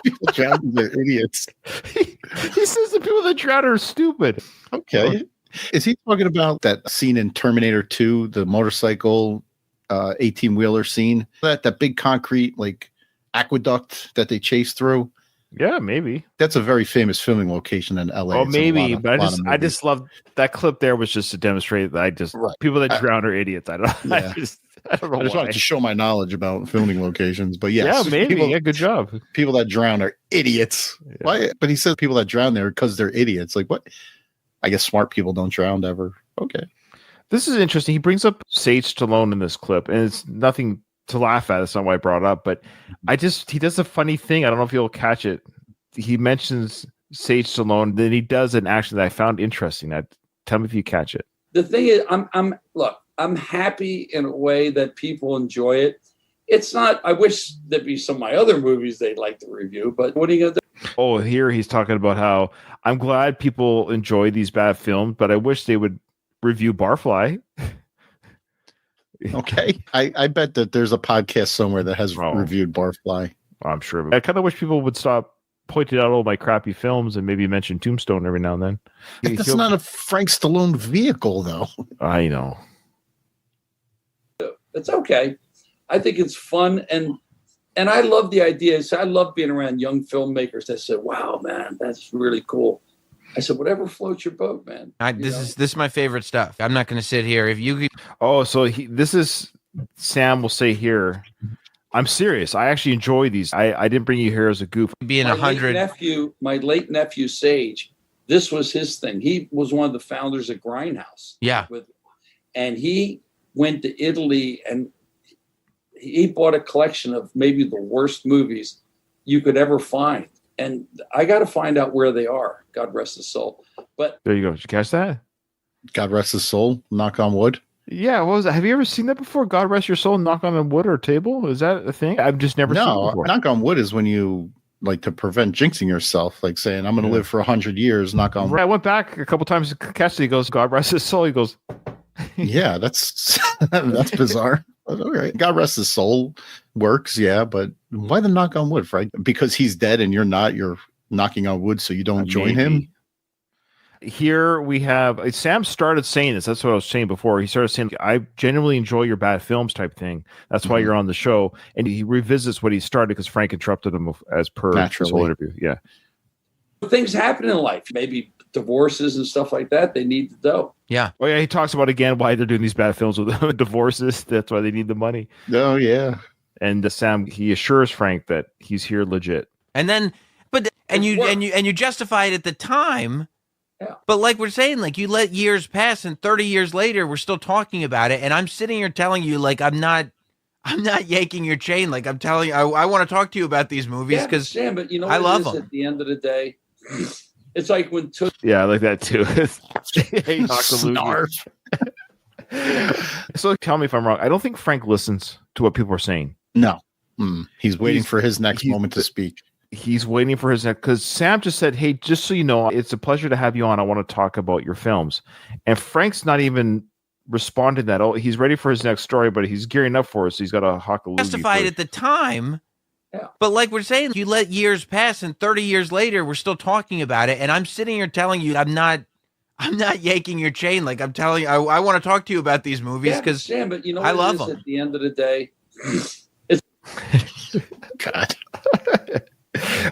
People drown, they're idiots. He says the people that drown are stupid. Okay. Is he talking about that scene in Terminator 2, the motorcycle 18-wheeler scene? That big concrete like aqueduct that they chase through? Yeah, maybe. That's a very famous filming location in LA. Oh, It's in a maybe. lot of- But lot of I movies. just love that clip there was just to demonstrate that Right. people that drown are idiots. I don't Yeah. I don't know I just why. wanted to show my knowledge about filming locations, but yes, Yeah, maybe. People, Good job. people that drown are idiots. Yeah. Why? But he says people that drown there because they're idiots. Like what? I guess smart people don't drown ever. Okay. This is interesting. He brings up Sage Stallone in this clip, and it's nothing to laugh at. That's not why I brought it up, but he does a funny thing. I don't know if you'll catch it. He mentions Sage Stallone, then he does an action that I found interesting. Tell me if you catch it. The thing is, I'm happy in a way that people enjoy it. It's not, I wish there'd be some of my other movies they'd like to review, but what are you going to do? Oh, here he's talking about how I'm glad people enjoy these bad films, but I wish they would review Barfly. Okay. I bet that there's a podcast somewhere that has reviewed Barfly. I'm sure. I kind of wish people would stop pointing out all my crappy films and maybe mention Tombstone every now and then. That's not a Frank Stallone vehicle, though. I know. It's okay. I think it's fun. And I love the idea. So I love being around young filmmakers that said, wow, man, that's really cool. I said, whatever floats your boat, man. This is my favorite stuff. I'm not going to sit here. If you Oh, so this is Sam will say here. I'm serious. I actually enjoy these. I didn't bring you here as a goof. Being 100. My late nephew Sage, this was his thing. He was one of the founders of Grindhouse. Yeah. And he went to Italy and he bought a collection of maybe the worst movies you could ever find. And I got to find out where they are. God rest his soul. But there you go. Did you catch that? God rest his soul. Knock on wood. Yeah, what was that? Have you ever seen that before? God rest your soul, knock on a wood or table? Is that a thing? I've just never seen it before. Knock on wood is when you like to prevent jinxing yourself, like saying, I'm going to live for 100 years, knock on wood. I went back a couple times to catch it. He goes, God rest his soul. He goes, yeah, that's bizarre. All right. God rest his soul works, yeah, but why the knock on wood, Frank? Because he's dead and you're not, you're knocking on wood so you don't join him? Here we have Sam started saying this. That's what I was saying before. He started saying, I genuinely enjoy your bad films type thing. That's why you're on the show. And he revisits what he started because Frank interrupted him as per his whole interview. Yeah. Things happen in life, maybe divorces and stuff like that. They need the dough. Yeah. Oh, yeah. He talks about again why they're doing these bad films with divorces. That's why they need the money. Oh, yeah. And Sam, he assures Frank that he's here legit. And then, and you justify it at the time. Yeah. But like we're saying, like you let years pass and 30 years later, we're still talking about it. And I'm sitting here telling you, like, I'm not yanking your chain. Like I'm telling you, I want to talk to you about these movies because Sam, but you know, I love them. At the end of the day, it's like when yeah, I like that too. Snark. So tell me if I'm wrong. I don't think Frank listens to what people are saying. No. He's waiting for his next moment to speak. He's waiting for his next, because Sam just said, hey, just so you know, it's a pleasure to have you on. I want to talk about your films. And Frank's not even responding to that. Oh, he's ready for his next story, but he's gearing up for it. So he's got a hockaloogie. Justified at the time. Yeah. But like we're saying, you let years pass and 30 years later, we're still talking about it. And I'm sitting here telling you, I'm not yanking your chain. Like I'm telling you, I want to talk to you about these movies because Sam, but you know, I love them. At the end of the day, God.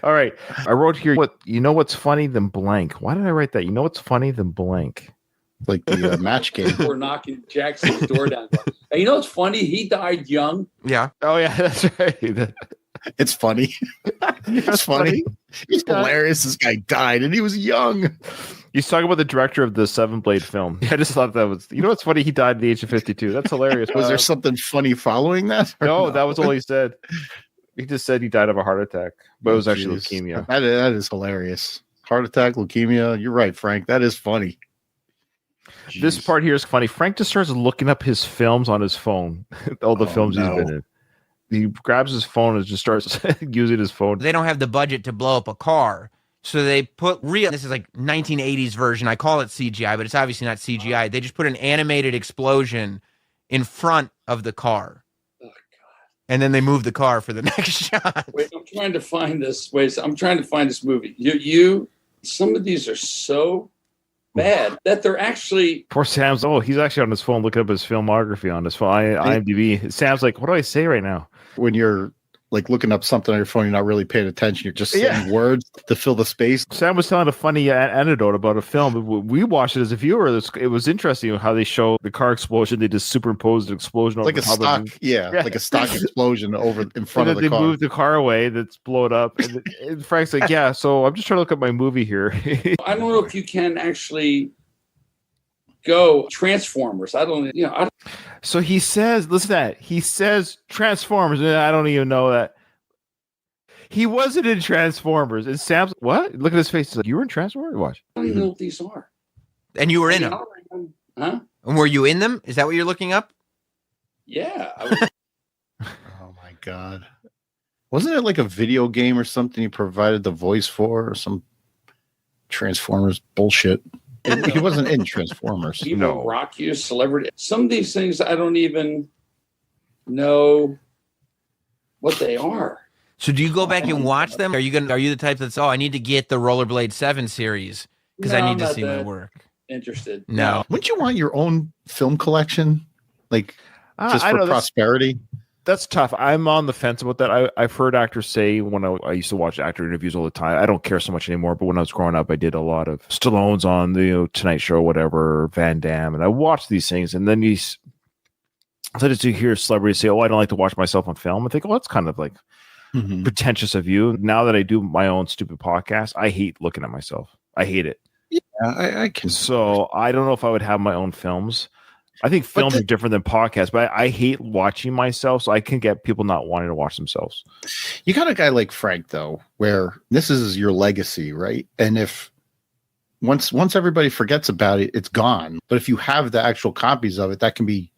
All right. I wrote here, what's funny than blank? Why did I write that? You know what's funny than blank? Like the match game. We're knocking Jackson's door down. And you know what's funny? He died young. Yeah. Oh, yeah, that's right. It's funny. It's funny. It's hilarious. This guy died and he was young. He's talking about the director of the 7-Blade film. I just thought that was, what's funny? He died at the age of 52. That's hilarious. Was there something funny following that? No, that was all he said. He just said he died of a heart attack, but it was actually leukemia. That is hilarious. Heart attack, leukemia. You're right, Frank. That is funny. Jeez. This part here is funny. Frank just starts looking up his films on his phone, all the films he's been in. He grabs his phone and just starts using his phone. They don't have the budget to blow up a car. So they put this is like 1980s version. I call it CGI, but it's obviously not CGI. They just put an animated explosion in front of the car. And then they move the car for the next shot. Wait, I'm trying to find this. Movie. Some of these are so bad that they're actually. Poor Sam's. Oh, he's actually on his phone looking up his filmography on his phone. IMDb. Sam's like, what do I say right now? When you're like looking up something on your phone, you're not really paying attention. You're just saying words to fill the space. Sam was telling a funny anecdote about a film. We watched it as a viewer. It was interesting how they show the car explosion. They just superimposed an explosion over like a stock, like a stock explosion over in front of the car. They moved the car away. That's blown up. And Frank's like, yeah. So I'm just trying to look at my movie here. I don't know if you can actually go Transformers. I don't. So he says, listen to that. He says Transformers, and I don't even know that. He wasn't in Transformers. And Sam's, what? Look at his face. He's like, you were in Transformers? Watch. I don't even know what these are. And you were in them? Huh? And were you in them? Is that what you're looking up? Yeah. Oh, my God. Wasn't it like a video game or something you provided the voice for or some Transformers bullshit? He wasn't in Transformers. Even rock you, celebrity. Some of these things I don't even know what they are. So do you go back and watch them? Are you the type that's I need to get the Rollerblade 7 series because I need to see my work? Interested? No. Wouldn't you want your own film collection, like just for prosperity? That's tough. I'm on the fence about that. I've heard actors say when I used to watch actor interviews all the time. I don't care so much anymore, but when I was growing up, I did a lot of Stallone's on the Tonight Show, whatever, Van Damme, and I watched these things. And then So just to hear celebrities say, "Oh, I don't like to watch myself on film," I think, "Oh, that's kind of like pretentious of you." Now that I do my own stupid podcast, I hate looking at myself. I hate it. Yeah, I can. So I don't know if I would have my own films. I think films are different than podcasts, but I hate watching myself, so I can get people not wanting to watch themselves. You got a guy like Frank, though, where this is your legacy, right? And if once everybody forgets about it, it's gone. But if you have the actual copies of it, that can be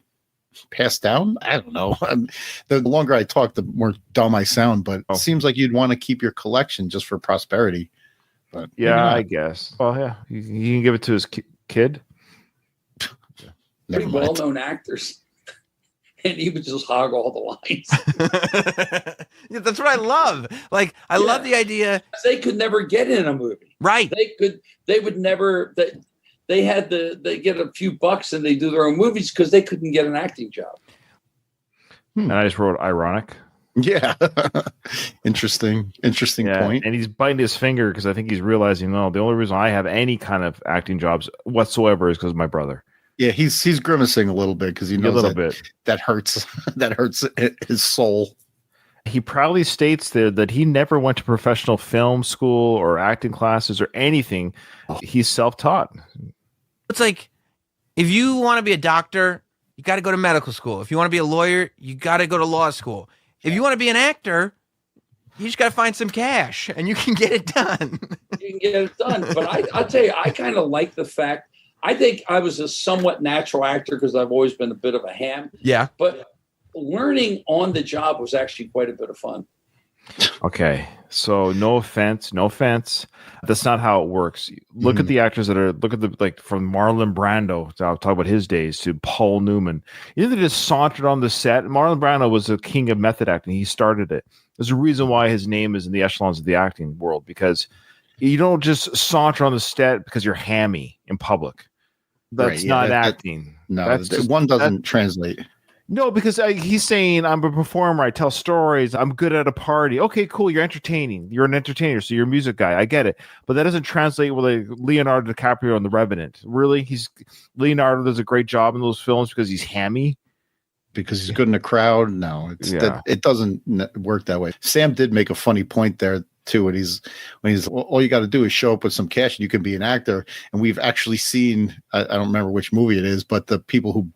passed down. I don't know. The longer I talk, the more dumb I sound. But it seems like you'd want to keep your collection just for prosperity. But yeah, I guess. Well, yeah, you can give it to his kid. Pretty well-known actors, and he would just hog all the lines. Yeah, that's what I love. Like, I love the idea. They could never get in a movie, right? They would never. They get a few bucks and they do their own movies because they couldn't get an acting job. And I just wrote ironic. Yeah, interesting point. And he's biting his finger because I think he's realizing, no, the only reason I have any kind of acting jobs whatsoever is because of my brother. Yeah, he's grimacing a little bit because he knows that hurts. That hurts his soul. He proudly states there that he never went to professional film school or acting classes or anything. He's self-taught. It's like, if you want to be a doctor, you got to go to medical school. If you want to be a lawyer, you got to go to law school. If you want to be an actor, you just got to find some cash and you can get it done. You can get it done. But I'll tell you, I kind of like the fact. I think I was a somewhat natural actor because I've always been a bit of a ham. Yeah. But learning on the job was actually quite a bit of fun. Okay. So no offense. That's not how it works. Look at the actors from Marlon Brando, I'll talk about his days, to Paul Newman. You know, they just sauntered on the set. Marlon Brando was the king of method acting. He started it. There's a reason why his name is in the echelons of the acting world, because you don't just saunter on the set because you're hammy in public. That's not acting. One doesn't translate. No, because he's saying, I'm a performer. I tell stories. I'm good at a party. Okay, cool. You're entertaining. You're an entertainer. So you're a music guy. I get it. But that doesn't translate with like Leonardo DiCaprio in The Revenant. Really? Leonardo does a great job in those films because he's hammy? Because he's good in a crowd? No, it doesn't work that way. Sam did make a funny point there too. When he's all you got to do is show up with some cash and you can be an actor. And we've actually seen, I don't remember which movie it is, but the people who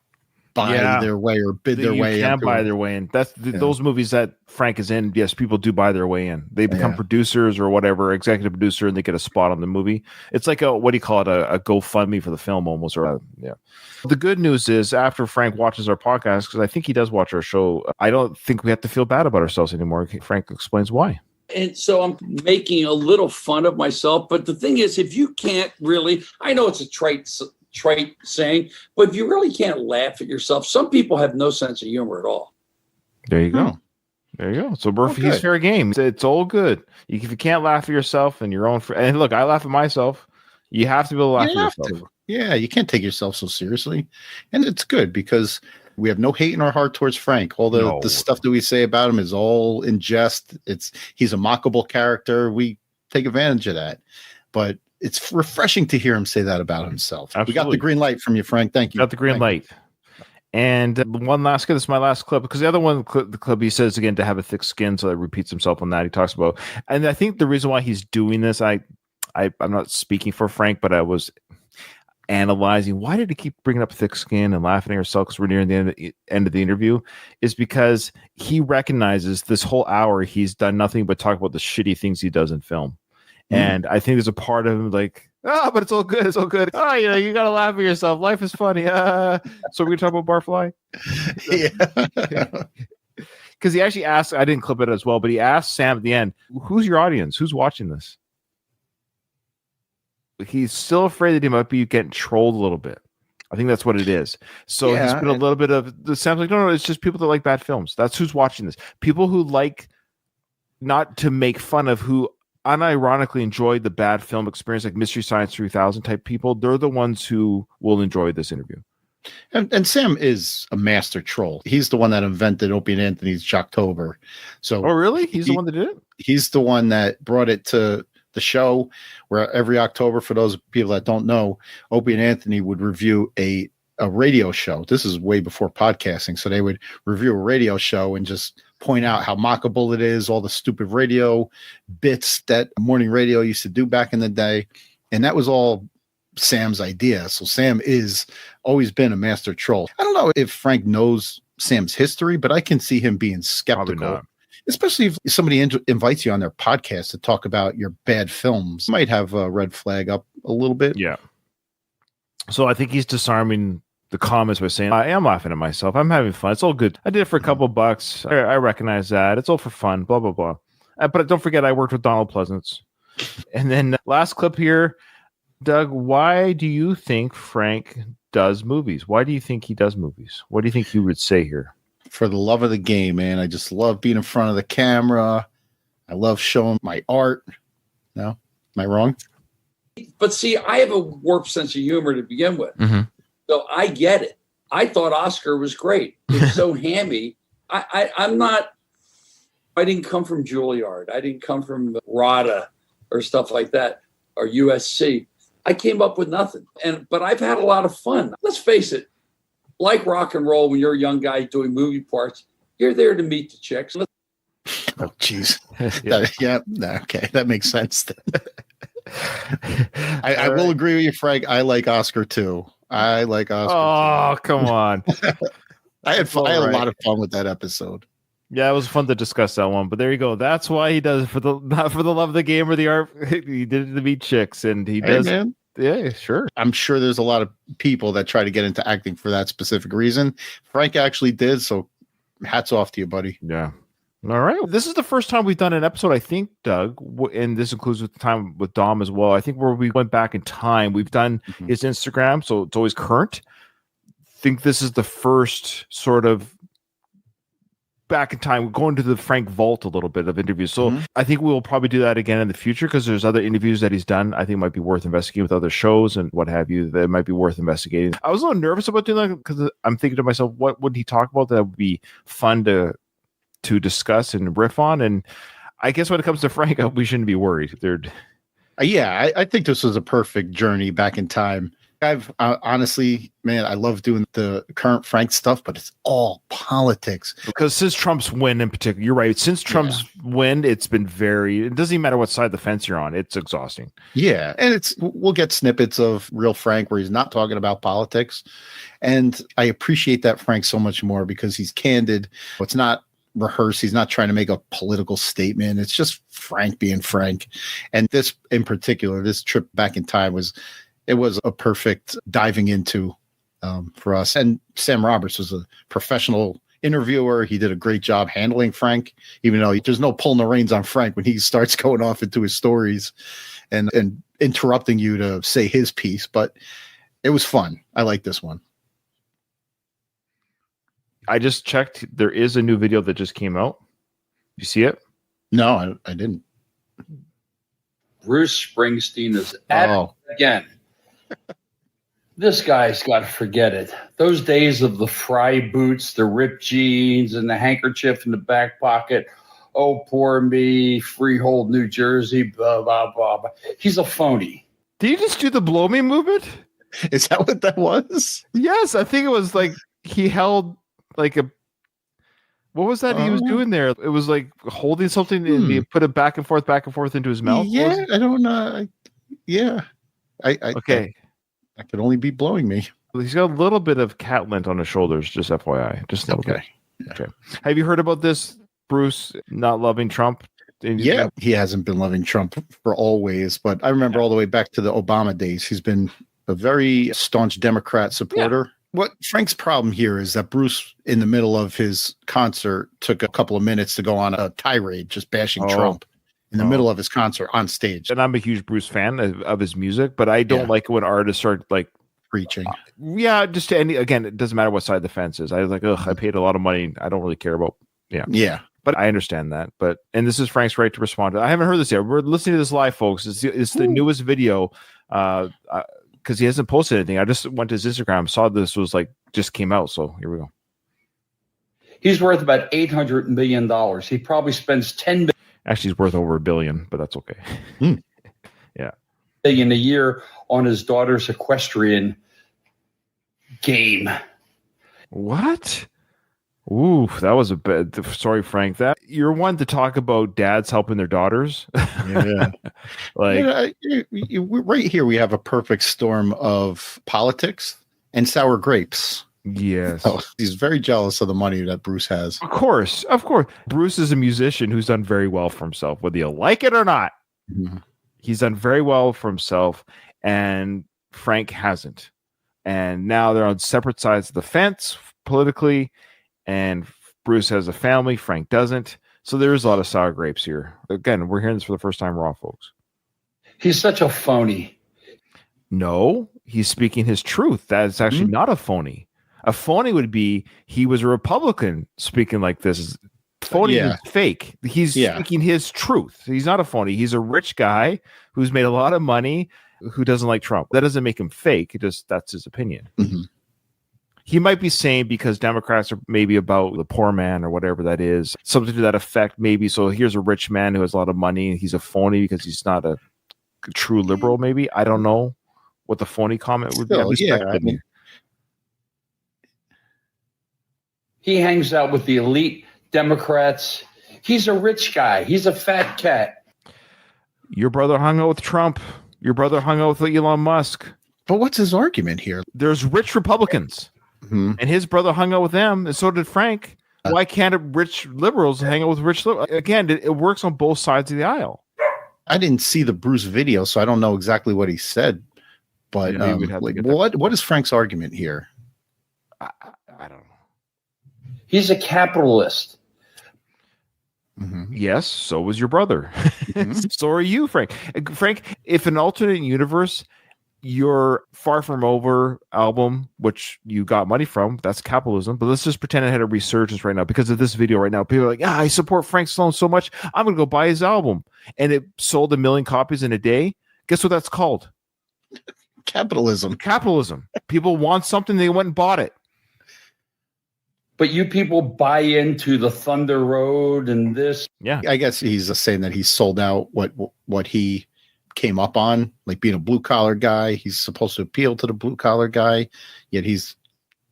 buy their way or bid their way in. You can buy their way in. That's those movies that Frank is in. Yes, people do buy their way in. They become producers or whatever, executive producer, and they get a spot on the movie. It's like a GoFundMe for the film almost. The good news is, after Frank watches our podcast, because I think he does watch our show, I don't think we have to feel bad about ourselves anymore. Frank explains why. And so I'm making a little fun of myself. But the thing is, if you can't really, I know it's a trite saying, but if you really can't laugh at yourself, some people have no sense of humor at all. There you go. There you go. So Murphy's fair game. It's all good. If you can't laugh at yourself and your own, and look, I laugh at myself. You have to be able to laugh at yourself. Yeah, you can't take yourself so seriously. And it's good because we have no hate in our heart towards Frank. All the stuff that we say about him is all in jest. He's a mockable character. We take advantage of that. But it's refreshing to hear him say that about himself. Absolutely. We got the green light from you, Frank. Thank you. Got the green light. And one last clip. This is my last clip, because the other one, the clip, he says again to have a thick skin, so it repeats himself on that. He talks about, and I think the reason why he's doing this, I'm not speaking for Frank, but I was analyzing why did he keep bringing up thick skin and laughing at himself because we're nearing the end of the interview, is because he recognizes this whole hour he's done nothing but talk about the shitty things he does in film. And I think there's a part of him like, but it's all good. It's all good. Oh, you got to laugh at yourself. Life is funny. So we're going to talk about Barfly? Yeah. Because he actually asked, I didn't clip it as well, but he asked Sam at the end, who's your audience? Who's watching this? He's still afraid that he might be getting trolled a little bit. I think that's what it is. So he's been a little bit of the Sam's like, no, it's just people that like bad films. That's who's watching this. People who like not to make fun of, who unironically enjoy the bad film experience, like Mystery Science 3000 type people. They're the ones who will enjoy this interview. And Sam is a master troll. He's the one that invented Opie and Anthony's Jocktober. So, oh, really? He's the one that did it? He's the one that brought it to the show, where every October, for those people that don't know, Opie and Anthony would review a a radio show. This is way before podcasting. So they would review a radio show and just point out how mockable it is, all the stupid radio bits that morning radio used to do back in the day. And that was all Sam's idea. So Sam is always been a master troll. I don't know if Frank knows Sam's history, but I can see him being skeptical, especially if somebody invites you on their podcast to talk about your bad films. Might have a red flag up a little bit. Yeah. So I think he's disarming the comments by saying, I am laughing at myself. I'm having fun. It's all good. I did it for a couple bucks. I recognize that. It's all for fun, blah, blah, blah. But don't forget, I worked with Donald Pleasance. And then last clip here, Doug, why do you think Frank does movies? Why do you think he does movies? What do you think you would say here? For the love of the game, man. I just love being in front of the camera. I love showing my art. No? Am I wrong? But see, I have a warped sense of humor to begin with. Mm-hmm. So I get it. I thought Oscar was great. It's so hammy. I'm not, I didn't come from Juilliard. I didn't come from RADA or stuff like that, or USC. I came up with nothing. But I've had a lot of fun. Let's face it, like rock and roll, when you're a young guy doing movie parts, you're there to meet the chicks. Oh, jeez. Yeah. Okay. That makes sense. I will agree with you, Frank. I like Oscar too. Oh, come on. I had a lot of fun with that episode. Yeah, it was fun to discuss that one. But there you go. That's why he does it not for the love of the game or the art. He did it to meet chicks, and he does. Man. Yeah, sure. I'm sure there's a lot of people that try to get into acting for that specific reason. Frank actually did. So hats off to you, buddy. Yeah. All right. This is the first time we've done an episode, I think, Doug, and this includes with time with Dom as well. I think where we went back in time, we've done his Instagram, so it's always current. I think this is the first sort of back in time, going to the Frank vault a little bit of interviews. So I think we'll probably do that again in the future because there's other interviews that he's done. I think might be worth investigating with other shows and what have you. That might be worth investigating. I was a little nervous about doing that because I'm thinking to myself, what would he talk about that would be fun to discuss and riff on? And I guess when it comes to Frank, we shouldn't be worried. I think this was a perfect journey back in time. I've honestly, man, I love doing the current Frank stuff, but it's all politics. Because since Trump's win in particular, you're right. Since Trump's win, it's been it doesn't even matter what side of the fence you're on. It's exhausting. Yeah. And we'll get snippets of real Frank where he's not talking about politics. And I appreciate that Frank so much more because he's candid. It's not rehearsed. He's not trying to make a political statement. It's just Frank being Frank. And this in particular, this trip back in time was a perfect diving into for us. And Sam Roberts was a professional interviewer. He did a great job handling Frank, even though there's no pulling the reins on Frank when he starts going off into his stories and interrupting you to say his piece. But it was fun. I like this one. I just checked. There is a new video that just came out. You see it? No, I didn't. Bruce Springsteen is at it again. This guy's got to forget it. Those days of the fry boots, the ripped jeans, and the handkerchief in the back pocket. Oh, poor me, Freehold, New Jersey, blah, blah, blah, blah. He's a phony. Did you just do the blow me movement? Is that what that was? Yes, I think it was like he held like a... What was that he was doing there? It was like holding something and he put it back and forth into his mouth. Yeah, I don't know. Okay. I could only be blowing me. He's got a little bit of cat lint on his shoulders, just FYI. Just a little bit. Yeah. Okay. Have you heard about this, Bruce, not loving Trump? Yeah, he hasn't been loving Trump for always, but I remember all the way back to the Obama days. He's been a very staunch Democrat supporter. Yeah. What Frank's problem here is that Bruce, in the middle of his concert, took a couple of minutes to go on a tirade, just bashing Trump in the middle of his concert on stage. And I'm a huge Bruce fan of his music, but I don't like when artists start like preaching. Just to again, it doesn't matter what side the fence is. I was like, I paid a lot of money. I don't really care about. Yeah. But I understand that. And this is Frank's right to respond to. I haven't heard this yet. We're listening to this live, folks. It's the newest video. Because he hasn't posted anything. I just went to his Instagram, saw this was like just came out. So here we go. He's worth about $800 million. He probably spends $10 billion. Actually, he's worth over $1 billion, but that's okay. Yeah. Billion a year on his daughter's equestrian game. What? Ooh, that was a bad. Sorry, Frank. That you're one to talk about dads helping their daughters. Yeah. Like, Right here, we have a perfect storm of politics and sour grapes. yes. Oh, he's very jealous of the money that Bruce has. Of course. Bruce is a musician who's done very well for himself, whether you like it or not. Mm-hmm. He's done very well for himself, and Frank hasn't. And now they're on separate sides of the fence politically, and Bruce has a family, Frank doesn't. So there's a lot of sour grapes here. Again, we're hearing this for the first time raw, folks. He's such a phony. No, he's speaking his truth. That is actually not a phony. A phony would be he was a Republican speaking like this. Phony is fake. He's speaking his truth. He's not a phony. He's a rich guy who's made a lot of money who doesn't like Trump. That doesn't make him fake. That's his opinion. Mm-hmm. He might be saying because Democrats are maybe about the poor man or whatever that is, something to that effect, maybe. So here's a rich man who has a lot of money. He's a phony because he's not a true liberal, maybe. I don't know what the phony comment would be. He hangs out with the elite Democrats. He's a rich guy. He's a fat cat. Your brother hung out with Trump. Your brother hung out with Elon Musk. But what's his argument here? There's rich Republicans. Mm-hmm. And his brother hung out with them, and so did Frank. Why can't rich liberals hang out with rich liberals? Again, it works on both sides of the aisle. I didn't see the Bruce video, so I don't know exactly what he said. But what is Frank's argument here? I don't know. He's a capitalist. Mm-hmm. Yes, so was your brother. Mm-hmm. So are you, Frank. Frank, if an alternate universe, your Far From Over album, which you got money from, that's capitalism. But let's just pretend it had a resurgence right now because of this video right now. People are like, I support Frank Stallone so much, I'm going to go buy his album. And it sold 1 million copies in a day. Guess what that's called? Capitalism. People want something, they went and bought it. But you people buy into the Thunder Road and this. Yeah. I guess he's saying that he's sold out what he came up on, like being a blue collar guy. He's supposed to appeal to the blue collar guy, yet he's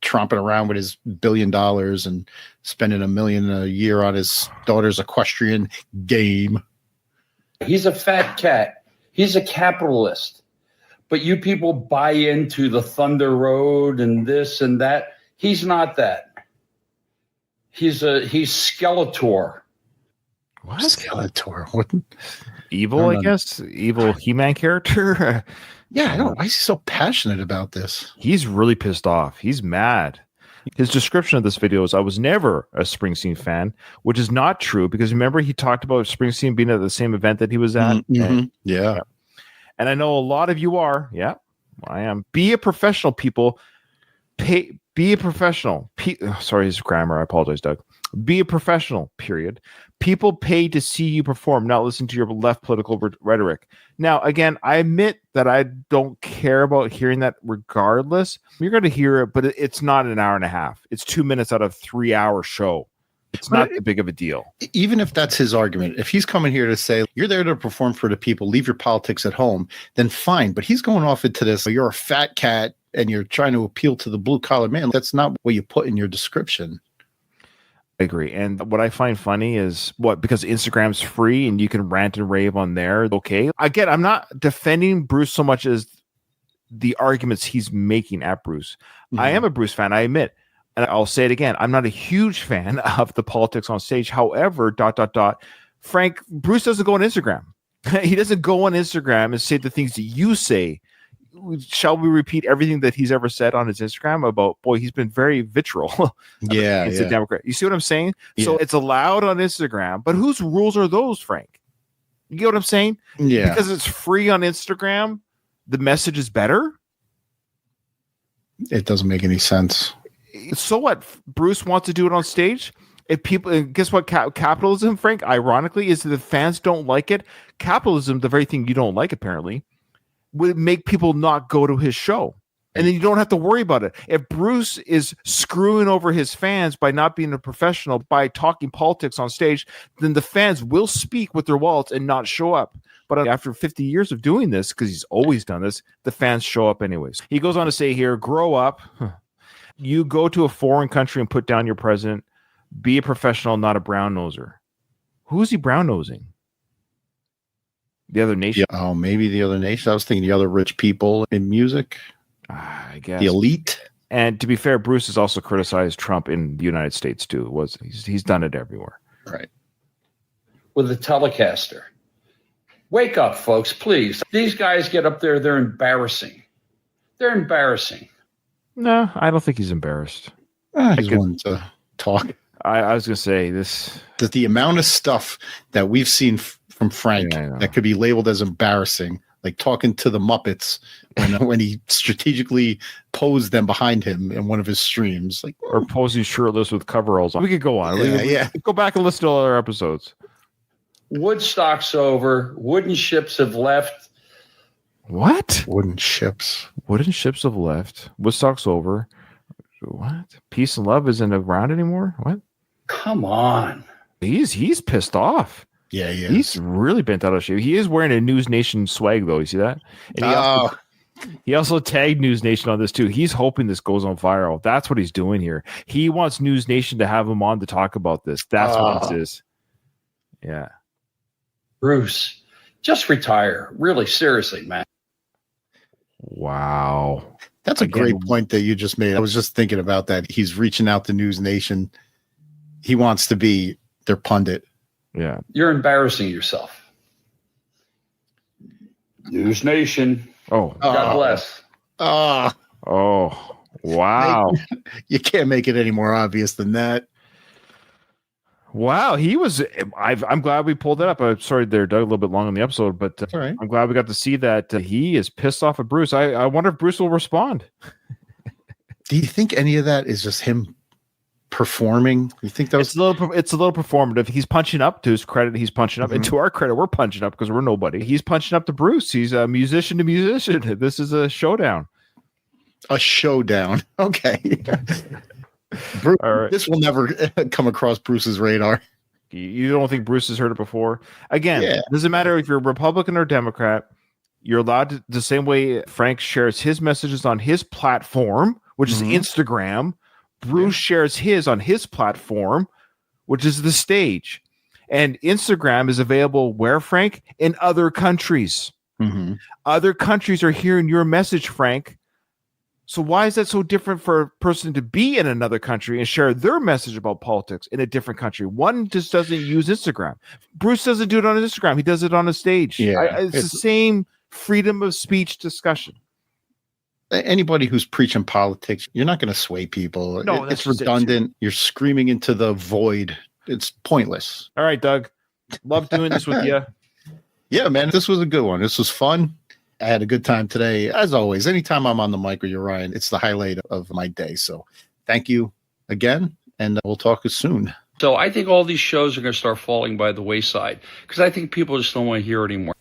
tromping around with his $1 billion and spending $1 million a year on his daughter's equestrian game. He's a fat cat. He's a capitalist. But you people buy into the Thunder Road and this and that. He's not that. He's Skeletor. What? Skeletor? What? Evil, I guess. Evil He-Man character. Yeah, I don't know. Why is he so passionate about this? He's really pissed off. He's mad. His description of this video is, I was never a Springsteen fan, which is not true because remember he talked about Springsteen being at the same event that he was at? Mm-hmm. Yeah. And I know a lot of you are. Yeah, I am. Be a professional, people. Be a professional. Sorry, his grammar. I apologize, Doug. Be a professional, period. People pay to see you perform, not listen to your left political rhetoric. Now, again, I admit that I don't care about hearing that regardless. You're going to hear it, but it's not an hour and a half. It's 2 minutes out of 3 hour show. It's not that big of a deal. Even if that's his argument, if he's coming here to say, you're there to perform for the people, leave your politics at home, then fine. But he's going off into this, you're a fat cat and you're trying to appeal to the blue collar man. That's not what you put in your description. I agree. And what I find funny is because Instagram's free and you can rant and rave on there. Okay. Again, I'm not defending Bruce so much as the arguments he's making at Bruce. Mm-hmm. I am a Bruce fan, I admit. And I'll say it again. I'm not a huge fan of the politics on stage. However, Frank, Bruce doesn't go on Instagram. He doesn't go on Instagram and say the things that you say. Shall we repeat everything that he's ever said on his Instagram about, he's been very vitriol. He's a Democrat. You see what I'm saying? Yeah. So it's allowed on Instagram, but whose rules are those, Frank? You get what I'm saying? Yeah. Because it's free on Instagram, the message is better? It doesn't make any sense. So what? Bruce wants to do it on stage? If people, guess what? Capitalism, Frank, ironically, is that the fans don't like it. Capitalism, the very thing you don't like, apparently, would make people not go to his show. And then you don't have to worry about it. If Bruce is screwing over his fans by not being a professional, by talking politics on stage, then the fans will speak with their wallets and not show up. But after 50 years of doing this, because he's always done this, the fans show up anyways. He goes on to say here, grow up. You go to a foreign country and put down your president. Be a professional, not a brown noser. Who's he brown nosing? The other nation? Yeah. Oh, maybe the other nation. I was thinking the other rich people in music. I guess The elite. And to be fair, Bruce has also criticized Trump in the United States too. He's done it everywhere. Right. With the Telecaster. Wake up, folks, please. These guys get up there, they're embarrassing. They're embarrassing. No, I don't think he's embarrassed. I just wanted to talk. I was going to say this. That the amount of stuff that we've seen from Frank that could be labeled as embarrassing, like talking to the Muppets when he strategically posed them behind him in one of his streams, like or posing shirtless with coveralls on. We could go on. Yeah. Go back and listen to all our episodes. Woodstock's over. Wooden ships have left. What? Wooden ships. Wooden ships have left. Woodstock's over. What? Peace and love isn't around anymore? What? Come on. He's pissed off. Yeah, he is. He's really bent out of shape. He is wearing a News Nation swag, though. You see that? And he also tagged News Nation on this, too. He's hoping this goes on viral. That's what he's doing here. He wants News Nation to have him on to talk about this. That's what it is. Yeah. Bruce, just retire. Really, seriously, man. Wow. That's a great point that you just made. I was just thinking about that. He's reaching out to News Nation. He wants to be their pundit. Yeah. You're embarrassing yourself. News Nation. Oh. God bless. Oh. Wow. You can't make it any more obvious than that. Wow, he was. I'm glad we pulled that up. I'm sorry there, Doug, a little bit long in the episode, but all right. I'm glad we got to see that he is pissed off at Bruce. I wonder if Bruce will respond. Do you think any of that is just him performing? You think that was it's a little performative. He's punching up. To his credit, he's punching up, and to our credit, we're punching up because we're nobody. He's punching up to Bruce. He's a musician to musician. This is a showdown. A showdown. Okay. Bruce, right. This will never come across Bruce's radar. You don't think Bruce has heard it before? Again, it doesn't matter if you're Republican or Democrat. You're allowed to, the same way Frank shares his messages on his platform, which is Instagram. Bruce shares his on his platform, which is the stage. And Instagram is available where, Frank? In other countries. Other countries are hearing your message, Frank. So why is that so different for a person to be in another country and share their message about politics in a different country? One just doesn't use Instagram. Bruce doesn't do it on Instagram. He does it on a stage. Yeah, it's the same freedom of speech discussion. Anybody who's preaching politics, you're not going to sway people. No, it's redundant. You're screaming into the void. It's pointless. All right, Doug. Love doing this with you. Yeah, man. This was a good one. This was fun. I had a good time today. As always, anytime I'm on the mic with you, Ryan, it's the highlight of my day. So thank you again, and we'll talk soon. So I think all these shows are going to start falling by the wayside because I think people just don't want to hear anymore.